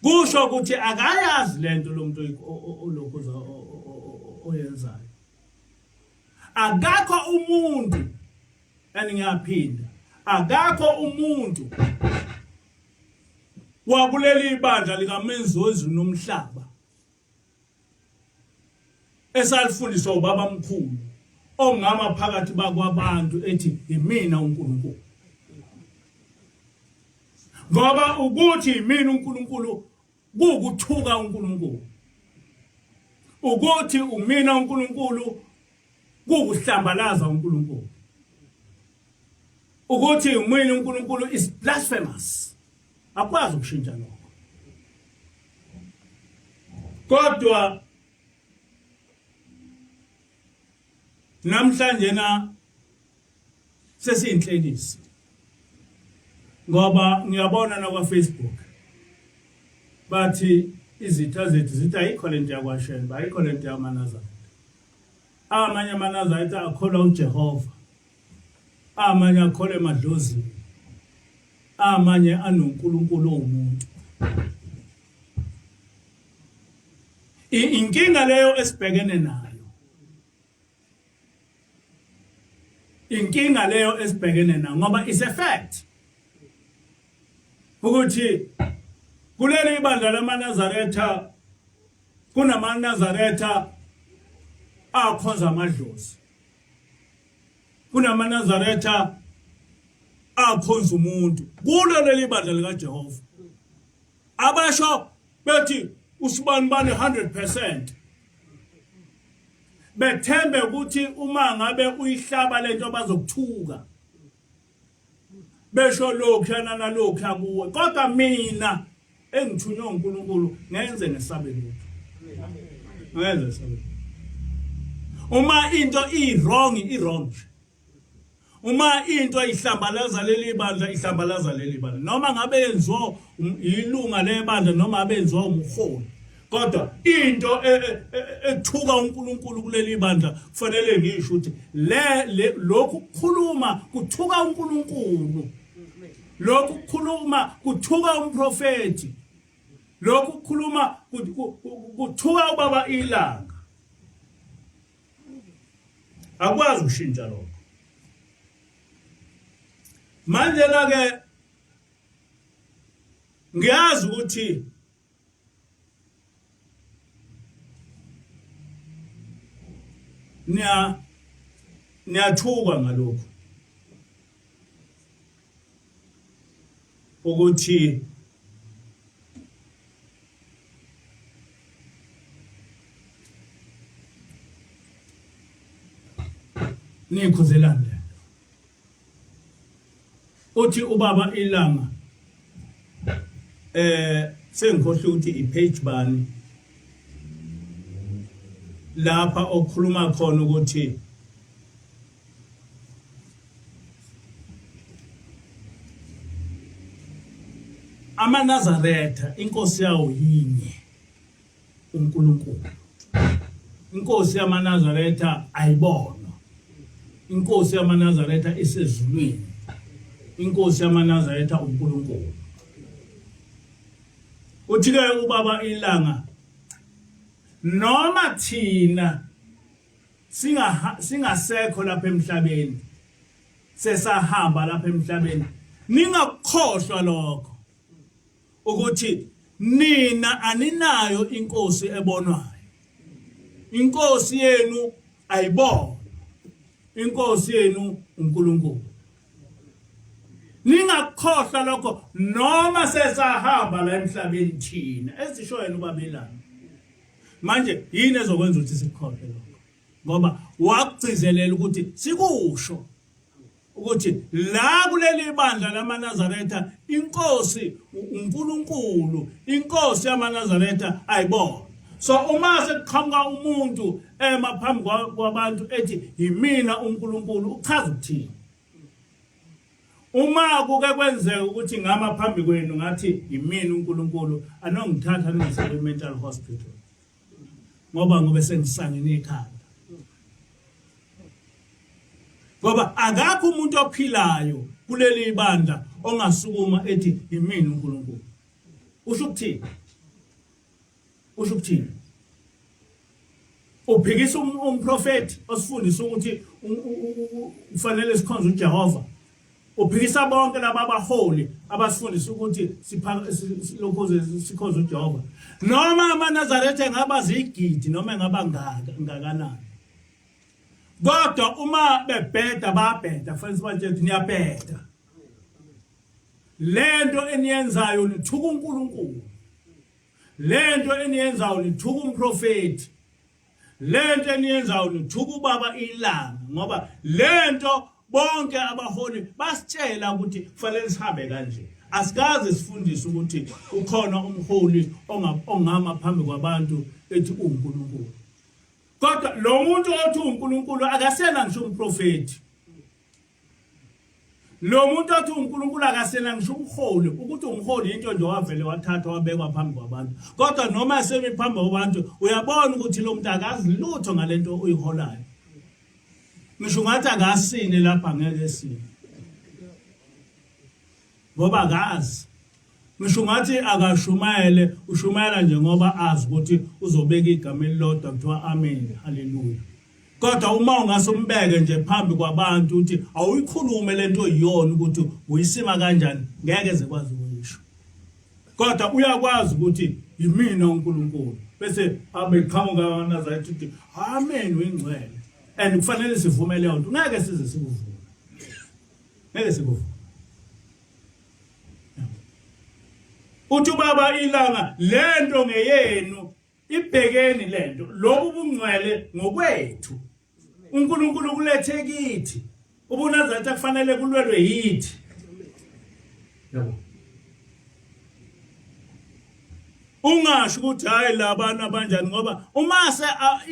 Kusho ukuthi akayazi lento lo muntu olokhuza oyenzayo. Akakho umuntu engiyaphinda akakho umuntu wakuleli ibandla likamenzi wezulu nomhlaba esalifundiswa ubaba mkhulu ongama phakathi bakwabantu ethi imina uNkulunkulu. Ngoba ukuthi imina uNkulunkulu kukuthuka uNkulunkulu. Ukuthi umina uNkulunkulu kukuhlambalaza uNkulunkulu. Ukuthi umina uNkulunkulu is blasphemous. Akwazi ukushintsha lokho. Kodwa namhlanje na sesiyinhlekisi. Ngoba ngiyabona na kwa Facebook. Bathi izitha zethu zithi ayikho lento yakwaShemba, ayikho lento yamanazarete. Amanye amanazarete akholwa uJehova. Amanye akholwa emadlozini. Amanye anoNkulunkulu omuntu. Inkinga leyo esibhekene nayo. Inkinga leyo esibhekene nayo ngoba is a fact. Ukuthi kuleli ibandla lamaNazaretha kunamaNazaretha akhonza amadlozi. KunamaNazaretha akhonza umuntu. Kulo leli ibandla likaJehova. Abasho bethi usibanibani 100%. Bethembe ukuthi uma ngabe uyihlaba lento bazokuthuka. Besho lokhu yana lokhu akuwe. Kodwa mina engithunywe uNkulunkulu ngenze ngesabe lokhu. Ngenze sabe. Uma into i-wrong. Uma into ihlambalaza leli bandla ihlambalaza leli bandla. Noma ngabe yenziwa ilunga lebandla noma abenziwa umholi. Kodwa into ethuka uNkulunkulu kuleli bandla kufanele ngisho ukuthi lokhu kukhuluma kuthuka uNkulunkulu. Lokhu kukhuluma kuthuka umprofeti. Lokhu kukhuluma kuthuka ubaba ilanga. Akwazi ukushintsha lokho. Manje la ke ngiyazi ukuthi niyathuka ngalokho. Ukuthi nikhuzelane. Uthi ubaba ilanga sengikhohle ukuthi ipage bani lapha okhuluma khona ukuthi amaNazaretha inkosi yawo yinye uNkulunkulu. Inkosi yamaNazaretha ayibona. Inkosi yamaNazaretha isezulwini. Inkosi yamaNazaretha uNkulunkulu. Uthi ke ubaba ilanga noma thina singasekho lapha emhlabeni sesahamba lapha emhlabeni ningakhohlwa lokho ukuthi nina aninayo inkosi ebonwayo. Inkosi yenu ayibona. Inkosi yenu uNkulunkulu. Ningakhohlwa lokho noma sesahamba la emhlabeni thina ezisho yena ubabelana. Manje yini ezokwenza ukuthi sikhohle lokho? Ngoba wakugcizelela ukuthi sikusho ukuthi la kuleli bandla lamaNazaretha inkosi uNkulunkulu, inkosi yamaNazaretha ayibona. So uma sekuqhamuka umuntu emaphambi kwabantu ethi yimina uNkulunkulu uchaza ukuthini? Uma kuke kwenzeka ukuthi ngama phambi kwenu ngathi yimina uNkulunkulu anongithatha ningise mental hospital. Ngoba sengisangene ekhaya. Ngoba akakho umuntu ophilayo kuleli ibandla ongasukuma ethi yimina uNkulunkulu. Usho ukuthini? uphikisa umprofeti osifundisa ukuthi kufanele sikhonze uJehova. Uphikisa bonke laba abaholi abasifundisa ukuthi lokho sikhonze uJehova. Noma amaNazaretha engaba zigidi noma engaba ngakanani. Kodwa uma bebheda babheda fanele bathethe niyabheda. Lento eniyenzayo nithuka uNkulunkulu. Lento eniyenzayo nithuka umprofeti. Lento eniyenzayo nithuka ubaba ilanga ngoba lento bonke abaholi basitshela ukuthi kufanele sihambe kanje. Asikaze sifundise ukuthi ukhona umholi ongama phambi kwabantu ethi uNkulunkulu. Kodwa lo muntu othi uNkulunkulu akasena ngisho umprofeti. Lo muntu othi uNkulunkulu akasena ngisho umholi ukuthi umholi into nje wavele wathatha wabekwa phambi kwabantu. Kodwa noma semi phambi kwabantu uyabona ukuthi lo muntu akazi lutho ngalento uyiholayo. Ngisho ngathi akasine lapha ngeke esine. Ngoba akazi. Ngisho ngathi akashumayele ushumayela nje ngoba azi ukuthi uzobeka igama elilodwa kuthiwa amen haleluya. Kodwa uma ungasombeke nje phambi kwabantu uthi awuyikhulume lento iyona ukuthi uyisima kanjani ngeke zekwazi ukuyisho. Kodwa uyakwazi ukuthi yimina uNkulunkulu bese abeqhamuka kaNazaretha uthi amen uyingcwele. And kufanele sivume leyo nto ngeke size sikuvume. Ngeke sikuvume. Uthi baba ilanga lento ngeyenu ibhekeni lento lobu bungcwele ngokwethu. uNkulunkulu kulethe kithi. UbuNazaretha kufanele kulwelwe yithi. Yabo. Ungasho ukuthi hayi labana abanjani ngoba uma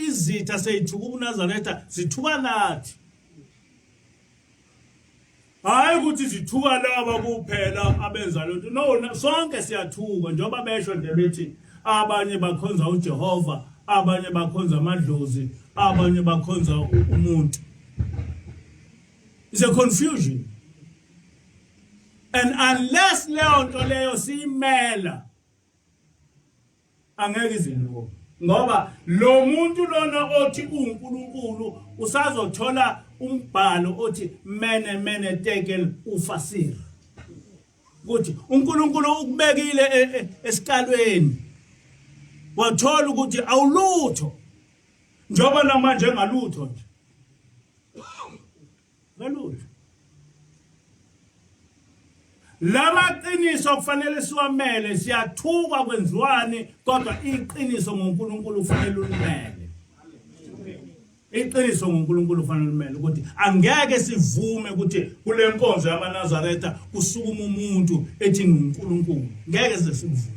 izitha seyithuka ubuNazaretha zithuka nathi. Hayi ukuthi zithuka laba kuphela abenza lonto. No, sonke siyathuka njengoba besho nje bethi abanye bakhonza uJehova, abanye bakhonza amadlozi, abanye bakhonza umuntu. It's a confusion. And unless leyo nto leyo siyimela angeke izinto ngoba lo muntu lona othi uNkulunkulu usazothola umbhalo othi mene tekel ufasir ukuthi uNkulunkulu ukubekile esikalweni wathola ukuthi awulutho njoba namanje ngalutho nje ngalutho lama qiniso kufanele siwamele siyathuka kwenziwani kodwa iqiniso ngoNkulunkulu kufanele ulimele. Iqiniso ngoNkulunkulu kufanele ulimele ukuthi angeke sivume ukuthi kule nkonzo yamaNazaretha kusukuma umuntu ethi uNkulunkulu. Ngeke sesivume.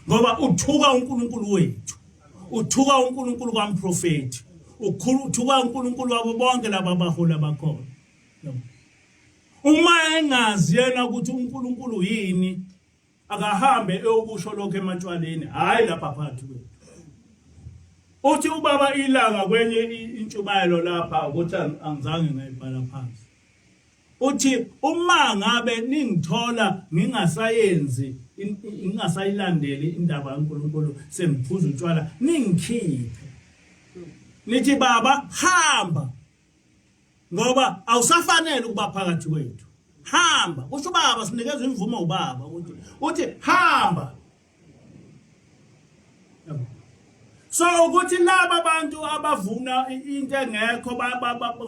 Ngoba uthuka uNkulunkulu wethu. Uthuka uNkulunkulu kwaMprofeti. Uthuka uNkulunkulu wabo bonke laba abaholi abakhona. Uma engazi yena ukuthi uNkulunkulu yini akahambe eyokusho lokho ematshwaleni hayi lapha phansi kwethu. Uthi ubaba ilanga kwenye intshumayelo lapha ukuthi angizange ngayibhala phansi. Uthi uma ngabe ningithola ngingasayenzi ngingasayilandeli indaba kaNkulunkulu sengiphuza utshwala ningikhiphe. Nithi baba hamba. Ngoba awusafanele ukuba phakathi kwethu. Hamba. Kusho baba sinikeza imvumo ubaba uthi hamba. So ukuthi laba abantu abavuna into engekho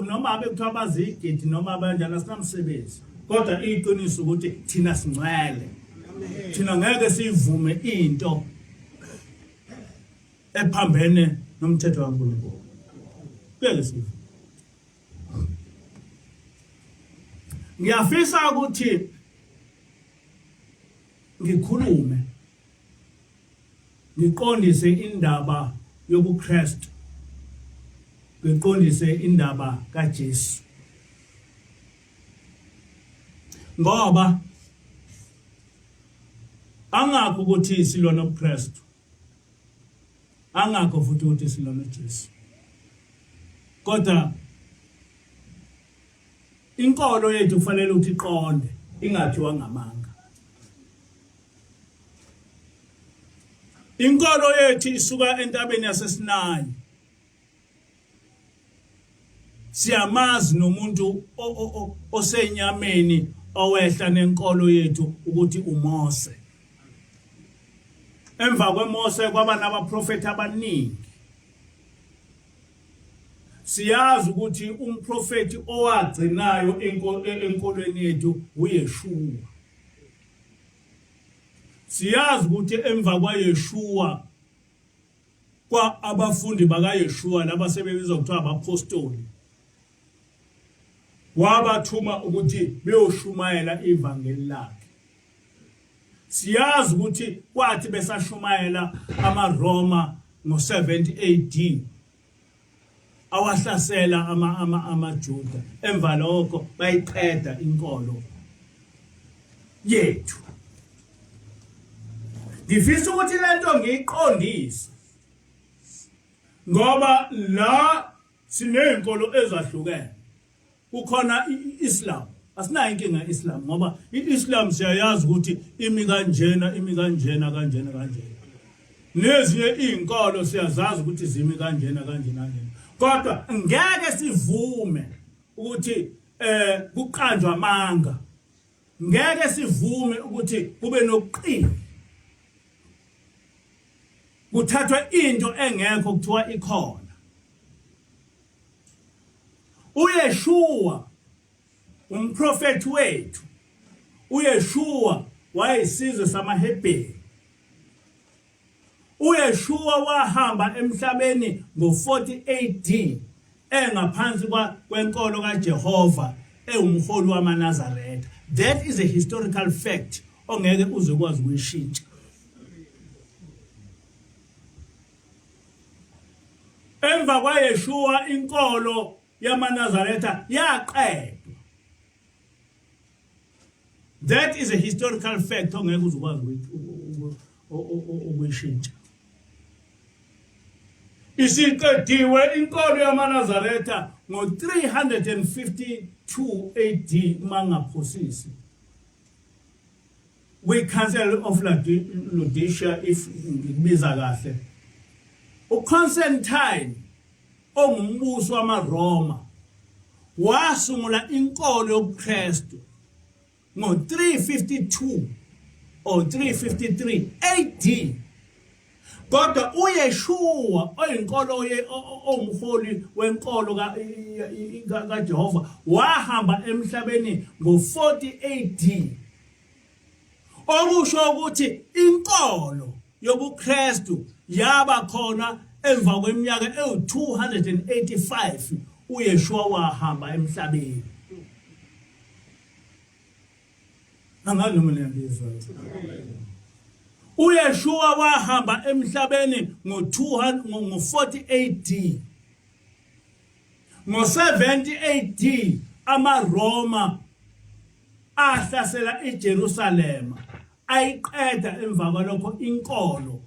noma abe kuthiwa bazigidi noma abanjani asinamsebenzi. Kodwa iqiniso ukuthi thina singcwele. Thina ngeke sivume into ephambene nomthetho kaNkulunkulu. Ngeke sivume. Ngiyafisa ukuthi ngikhulume ngiqondise indaba yobuKristu ngiqondise indaba kaJesu ngoba angakho ukuthi silona uKristu angakho futhi ukuthi silona uJesu kodwa inkolo yethu kufanele ukuthi iqonde ingathiwa ngamanga. Inkolo yethu isuka entabeni yaseSinayi siyamazi nomuntu osenyameni owehla nenkolo yethu ukuthi uMose. Emva kweMose kwaba nabaprofeti abaningi. Siyazi ukuthi umprofeti owagcinayo enkolweni yethu uYeshua. Siyazi ukuthi emva kwaYeshua kwa abafundi bakaYeshua labasebebizwa kuthiwa abapostoli wabathuma ukuthi beyoshumayela ivangeli lakhe. Siyazi ukuthi kwathi besashumayela amaRoma ngo70 AD awahlasela amaJuda. Emva lokho bayiqeda inkolo yethu. Ngifisa ukuthi lento ngiyiqondise ngoba la sinezinkolo ezahlukene. Kukhona iIslam. Asinayo inkinga iIslam ngoba iIslam siyayazi ukuthi imi kanjena kanjena. Nezinye izinkolo siyazazi ukuthi zimi kanjena. Kodwa ngeke sivume ukuthi kuqanjwa amanga. Ngeke sivume ukuthi kube nokuqina. Kuthathwa into engekho kuthiwa ikhona. uYeshua umprofeti wethu. uYeshua wayesizwe samaHebheru. uYeshua wahamba emhlabeni ngo40 AD engaphansi kwenkolo kaJehova ewumholi wamaNazaretha. That is a historical fact ongeke uzokwazi ukuyishintsha. Emva kwaYeshua inkolo yamaNazaretha yaqedwa. That is a historical fact ongeke uzokwazi ukuyishintsha. Isiqediwe inkolo yamaNazaretha ngo352 AD mangaphosisi. We cancel of Laodicea if ngibiza kahle. uConstantine ongumbuso wamaRoma wasungula inkolo yobuKristu ngo352 or 353 AD. Kodwa uYeshua oyinkolo omholi wenkolo kaJehova wahamba emhlabeni ngo40 AD. Okusho ukuthi inkolo yobuKristu yaba khona emva kweminyaka ewu285 uYeshua wahamba emhlabeni. Angaloma lendizwa. uYeshua wahamba emhlabeni ngo40 AD. Ngo70 AD amaRoma ahlasela iJerusalem. Ayiqeda emva kwalokho inkolo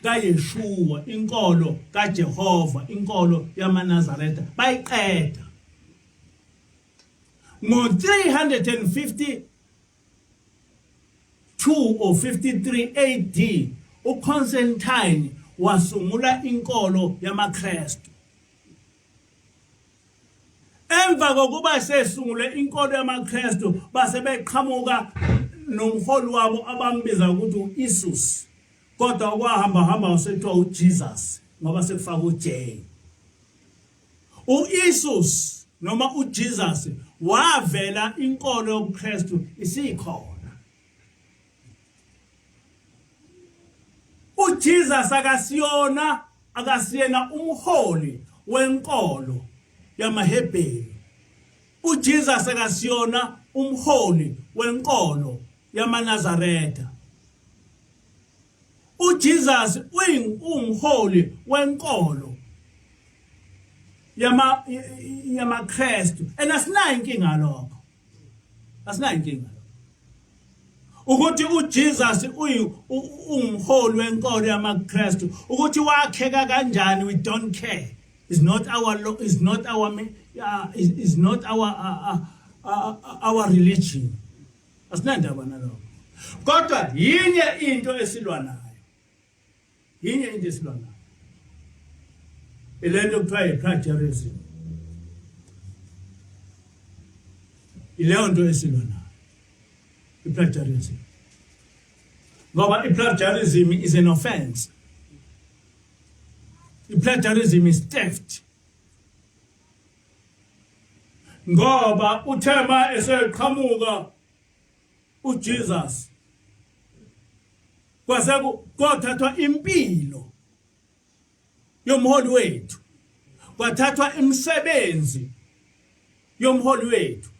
kaYeshua, inkolo kaJehova, inkolo yamaNazaretha bayiqeda. Ngo352 or 53 AD uConstantine wasungula inkolo yamaKristu. Emva kokuba sesungule inkolo yamaKristu base beqhamuka nomholi wabo abambiza ukuthi uIsus. Kodwa kwahamba usethiwa uJesus ngoba sekufaka uJ. uIsus noma uJesus wavela inkolo yobuKristu isikhona. uJesus akasiyena umholi wenkolo yamaHebheru. uJesus akasiyona umholi wenkolo yamaNazaretha. uJesus umholi wenkolo yamaKristu. Asinayo inkinga lokho. Asinayo inkinga. Ukuthi uJesus umholi wenkolo yamaKristu ukuthi wakheka kanjani we don't care. Is not our religion. Asinandaba nalokho. Kodwa yinye into esilwa nayo. Ilento kuthiwa yiplagiarism. ileyo nto esilwa nayo i-plagiarism. Ngoba i-plagiarism is an offense. I-plagiarism is theft. Ngoba uthema eseqhamuka uJesus kwase kwathathwa impilo yomholi wethu, kwathathwa imisebenzi yomholi wethu,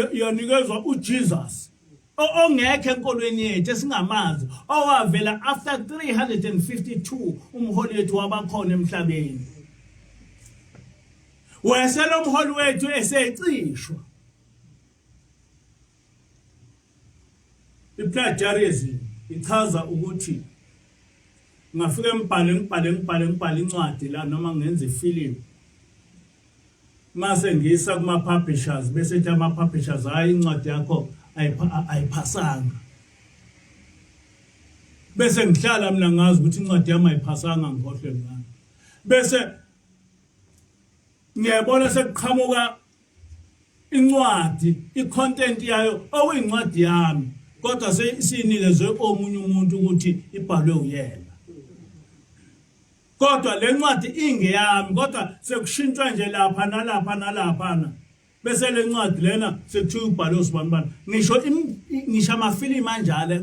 yanikezwa uJesus ongekho enkolweni yethu esingamazi, owavela after 352 umholi wethu wabakhona emhlabeni. Weselo umholi wethu esecishwa. I-plagiarism ichaza ukuthi ngafike ngibhale incwadi la noma ngenze ifilimu, mase ngisa kuma publishers bese ethi ama publishers hayi incwadi yakho ayiphasanga, bese ngihlala mina ngazi ukuthi incwadi yami ayiphasanga, ngikhohle ngani, bese ngiyabona sekuqhamuka incwadi i-content yayo okuyincwadi yami kodwa siyinikezwe omunye umuntu ukuthi ibhalwe uyena, kodwa le ncwadi ingeyami kodwa sekushintshwa nje lapha nalapha bese le ncwadi lena sekuthiwa ubhalwe usibanibani. Ngisho amafilimu anjalo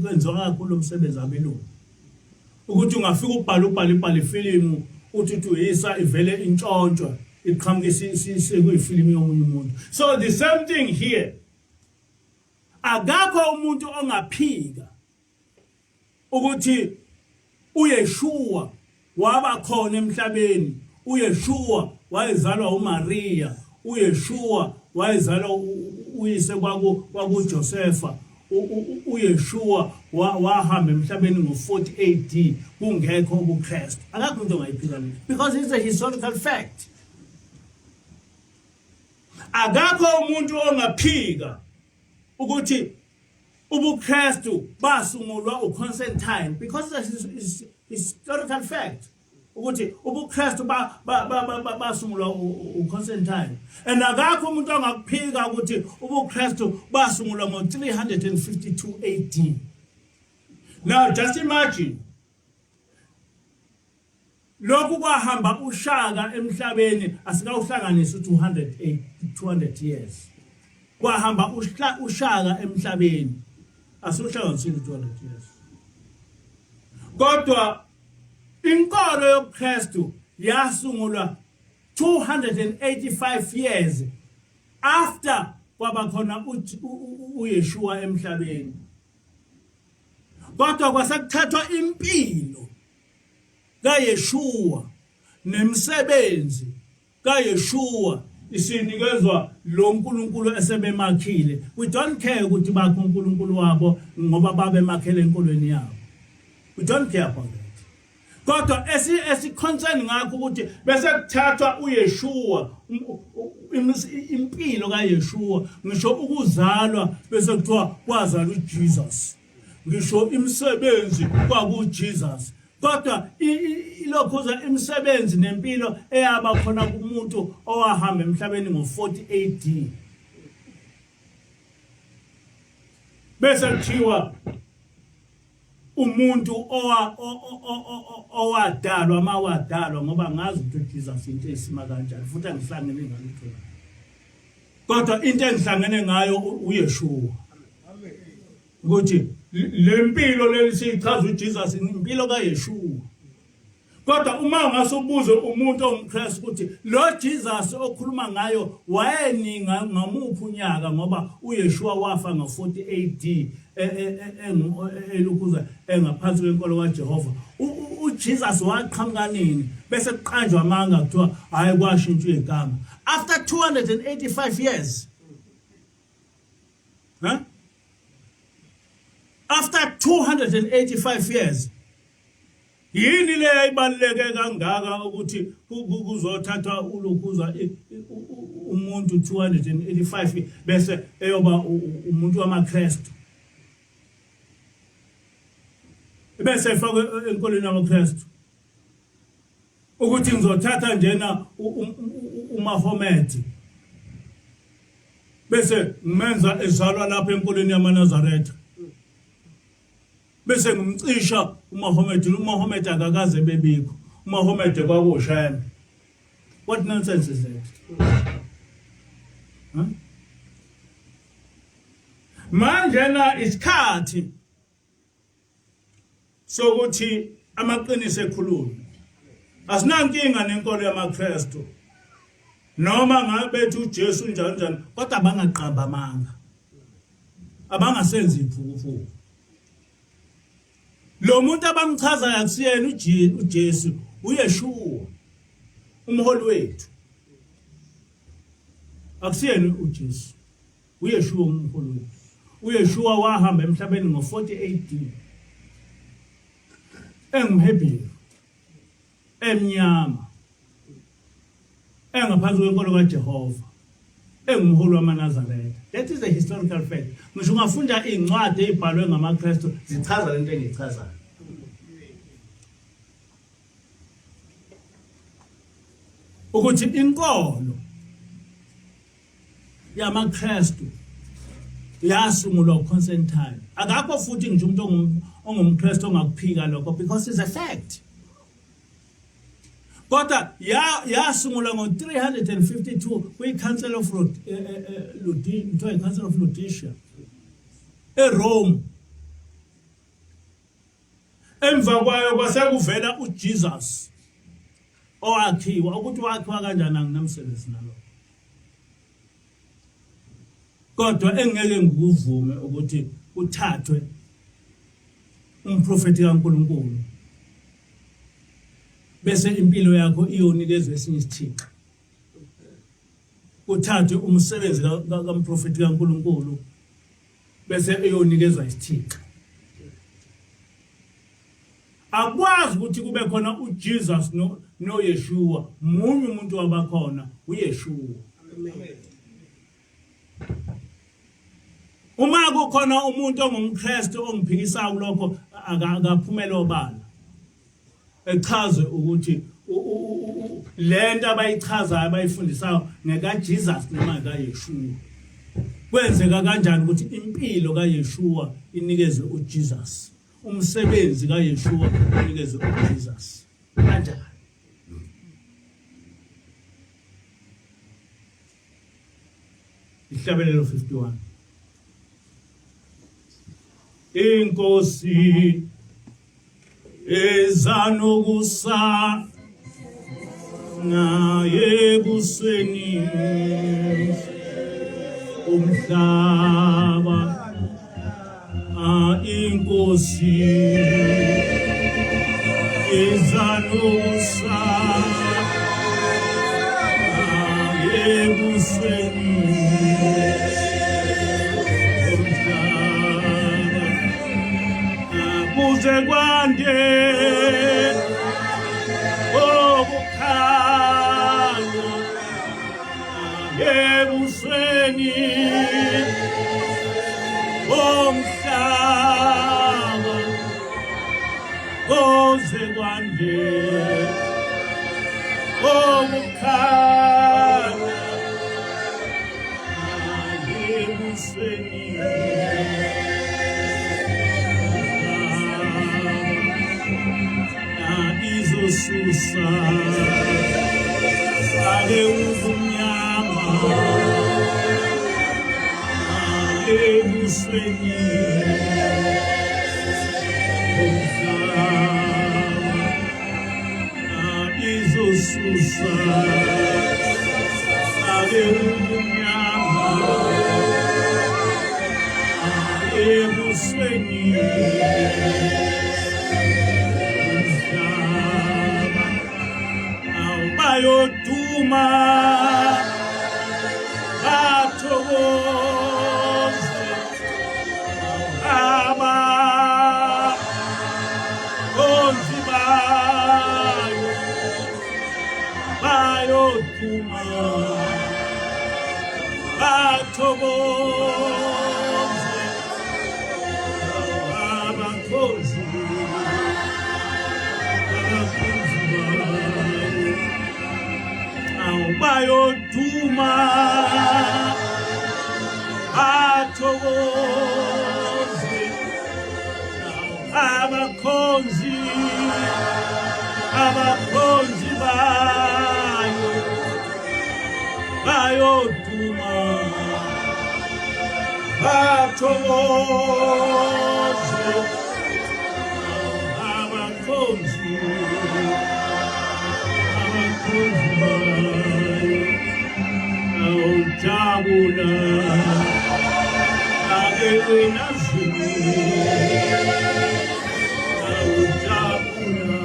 kwenziwa kakhulu umsebenzi abelungu ukuthi ungafika ubhale ifilimu uthi uyisa ivele intshontsho iqhamuke sekuyifilimu yomunye umuntu. So the same thing here. Akakho umuntu ongaphika ukuthi uYeshua waba khona emhlabeni, uYeshua wayezalwa uMaria, uYeshua wayezalwa uyise kwakuJosefa, uYeshua wahamba emhlabeni ngo-40 AD kungekho ubuKristu. Akakho umuntu ongayiphika le, because it's a historical fact. Akakho umuntu ongaphika ukuthi ubuKristu basungulwa uConstantine, because it's historical fact ukuthi ubuKristu basungulwa uConstantine. And akakho umuntu ongakuphika ukuthi ubuKristu basungulwa ngo-352 AD. Now just imagine lokhu kwahamba ushaka emhlabeni asikawuhlanganisa 200 years. Kwahamba ushaka emhlabeni asuhlanganisile 200 years. Kodwa inkolo yobuKristu yasungulwa 285 years after kwabakhona uYeshua emhlabeni. Kodwa kwasekuthathwa impilo kaYeshua nemsebenzi kaYeshua isinikezwa lo nkulunkulu esebemakhile. We don't care ukuthi bakho unkulunkulu wabo ngoba babemakhele enkolweni yabo. We don't care about that. Kodwa esi-concern ngakho ukuthi bese kuthathwa uYeshua, impilo kaYeshua, ngisho ukuzalwa bese kuthiwa kwazalwa uJesus, ngisho imisebenzi kwakuJesus. Kodwa ilokhuza imisebenzi nempilo eyaba khona kumuntu owahamba emhlabeni ngo-40 AD. Bese kuthiwa umuntu owadalwa mawadalwa, ngoba ngazi ukuthi uJesus into esima kanjani futhi angihlangene ngalutho. Kodwa into engihlangene ngayo uYeshua ukuthi le mpilo lesichaza uJesus impilo kaYeshua. Kodwa uma ungasubuze umuntu omKristu ukuthi lo Jesus okhuluma ngayo wayeninga ngamuphi unyaka, ngoba uYeshua wafa ngo-40 AD elukhuza engaphansi kwenkolo kaJehova. uJesus waqhamuka nini? Bese kuqanjwa amanga kuthiwa hayi kwashintshwa igama after 285 years. After 285 years. Yini le ayibaleke kangaka ukuthi kuzothathwa ulukhuza umuntu 285 bese eyoba umuntu wamaKristu, bese efakwe enkolweni yamaKristu ukuthi ngizothatha njena uMahomet bese ngimenza ezalwa lapha enkolweni yamaNazaretha bese ngimcisha uMuhammad akakaze bebikho uMuhammad kwakushayela. What nonsense is that? Huh? Manje na isikhathi sokuthi amaqiniso ekhulunywe. Asinankinga nenkolo yamaKristu. Noma ngabethi uJesu njalo njalo kodwa abangaqamba amanga. Abangasenzi iphukuphuku. Lo muntu abamchaza akusiyena uJesu uYeshua umholi wethu. Akusiyena uJesu uYeshua umholi wethu. uYeshua wahamba emhlabeni ngo-40 AD. EngumHebheru emnyama engaphansi kwenkolo kaJehova engumholi wamaNazaretha. That is a historical fact. Ngisho ungafunda incwadi ezibhalwe ngamaKristu zichaza lento engichazayo. Ukuthi inkolo yamaKristu yasungulwa uConstantine. Akakho futhi nje umuntu ongumKristu ongakuphika lokho because it's a fact. Kodwa yasungulwa ngo-352 kwi-Council of Laodicea eRome. Emva kwayo kwasekuvela uJesus owakhiwa. Ukuthi wakhiwa kanjani anginamsebenzi nalo. Kodwa engeke ngikuvume ukuthi uthathwe umprofeti kaNkulunkulu bese impilo yakho iyonikezwe esinye isithixo. Uthathwe umsebenzi kaMprofeti kaNkulunkulu bese iyonikezwa isithixo. Akwazi ukuthi kube khona uJesus noYeshua. Munye umuntu wabakhona uYeshua. Uma kukhona umuntu ongumKristu ongiphikisayo lokho akaphumela obala. Echaze ukuthi lento abayichazayo abayifundisayo ngekaJesus noma kaYeshua. Kwenzeka kanjani ukuthi impilo kaYeshua inikezwe uJesus? Umsebenzi kaYeshua inikezwe uJesus. Kanjani? Ihlabelelo 51. Inkosi ezanokusa naye busweni umhlaba inkosi ezanokusa naye busweni kuze kwande okukhanya ebusweni omhlaba kuze kwande okukhanya ebusweni Susa ale unyama ale busweni izo susa ale unyama ale busweni bayoduma bathokoze aba konzi bayo bayoduma bathokoze aba konzi bayoduma bathokoze abakhonzi bayo bayoduma bathokoze abakhonzi bayo awujabula akewenazulu awujabula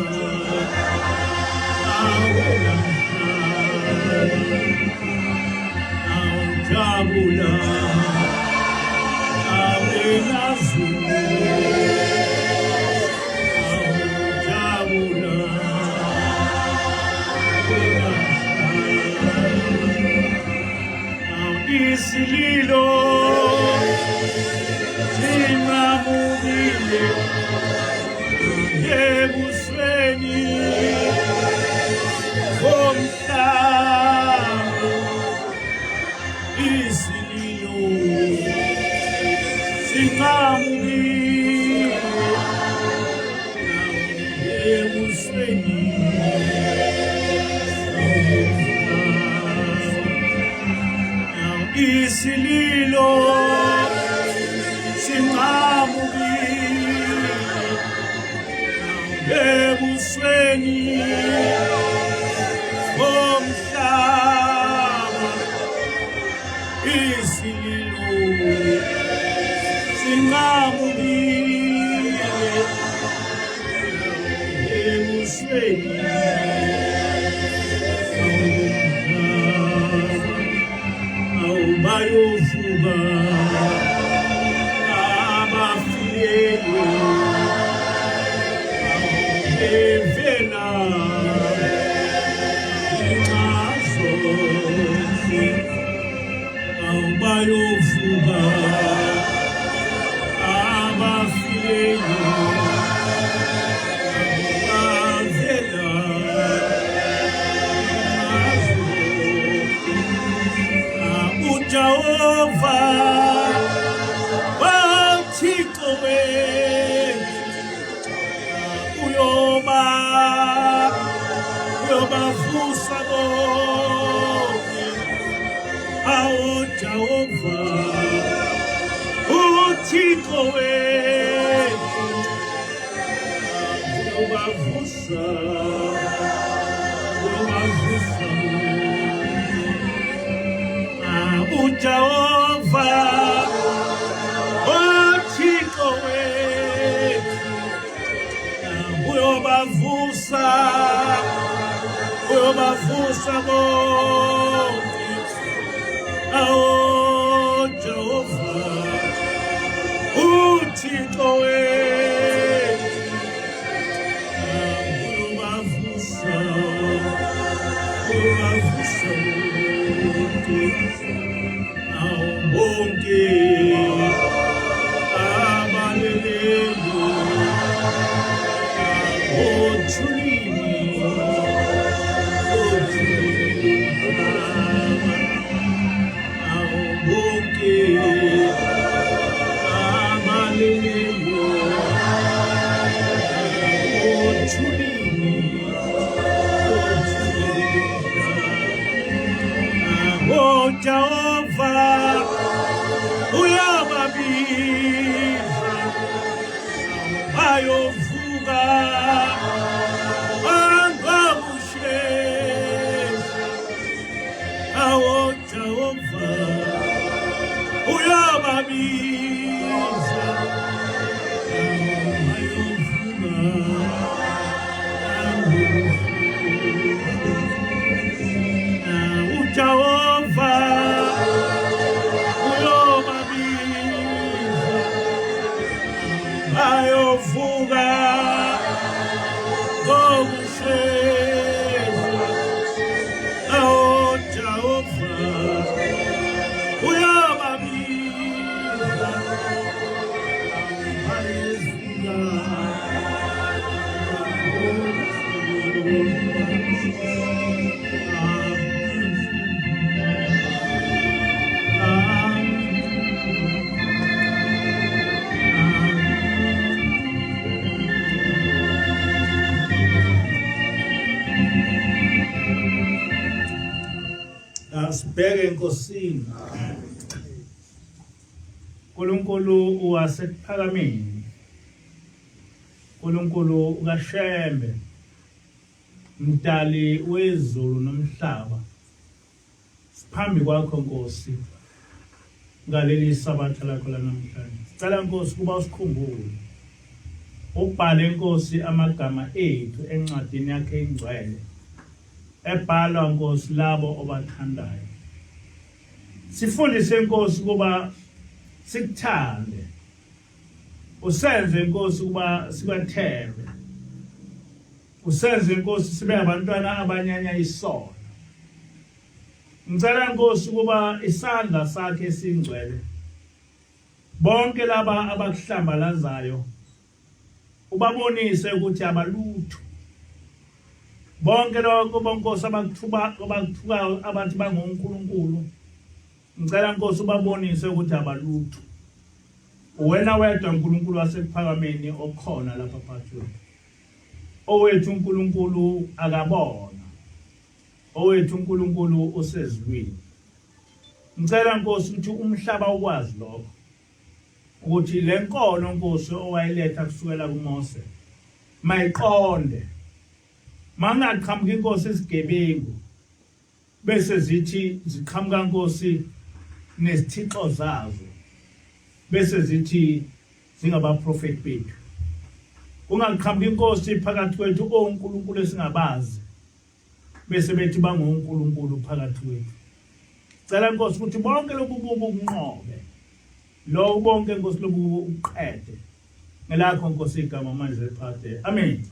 awenazulu awujabula isililo singamukile ebusweni bomhlaba isililo singamukile ebusweni isililo singamukile ebusweni bomhlaba isililo singamukile ebusweni bayovuka abafiyelwe evela incazo bayovuka abafiyelwe Jehova wathixo wethu uyobavusa bonke awo Jehova uthixo wethu uyobavusa uJehova othixo wethu uyobavusa bonke awo Jehova uthixo wethu uyobavusa bonke abaleleyo othulini bonke abaleleyo othulini Jehova uyababiza bayovuka bangabusheshe awo Jehova uyababiza bayovuka Jehova uyobabiza bayovuka ngokushesha awo Jehova uyobabiza bayovuka Asibheke enkosini. uNkulunkulu wasekuphakameni. uNkulunkulu ukaShembe. Mdali wezulu nomhlaba. Siphambi kwakho Nkosi. Ngaleli sabatha lakho lanamhlanje. Sicela Nkosi kuba usikhumbule. Ubhale Nkosi amagama ethu encwadini yakhe engcwele. Ebhalwa Nkosi labo obathandayo. Sifundise Nkosi kuba sikuthande. Usenze Nkosi kuba sikwathebe. Usenze Nkosi sibe abantwana abanyanya isono. Ngicela Nkosi kuba isandla sakhe esingcwele. Bonke laba abakuhlambalazayo ubabonise ukuthi abalutho. Bonke lokho bonkosi abakuthuka abantu bangoNkulunkulu. Ngicela Nkosi ubabonise ukuthi abalutho. Wena wedwa uNkulunkulu wasekuphakameni okhona lapha phakathi kwethu. Owethu uNkulunkulu akabona. Owethu uNkulunkulu usezulwini. Ngicela Nkosi ukuthi umhlaba ukwazi lokho. Ukuthi lenkolo Nkosi owayiletha kusukela kuMose mayiqonde. Mangaqhamuka inkosi isigebengu bese zithi ziqhamuka Nkosi nesithixo zazo. Bese zithi zingabaprofeti bethu. Ungaqhamuka inkosi phakathi kwethu oNkulunkulu esingabazi. Bese bethi bangoNkulunkulu phakathi kwethu. Cela Nkosi ukuthi bonke lokhu kunqobe. Lo bonke Nkosi lobu uqede. Ngelakho Nkosi igama manje lephathe. Amen.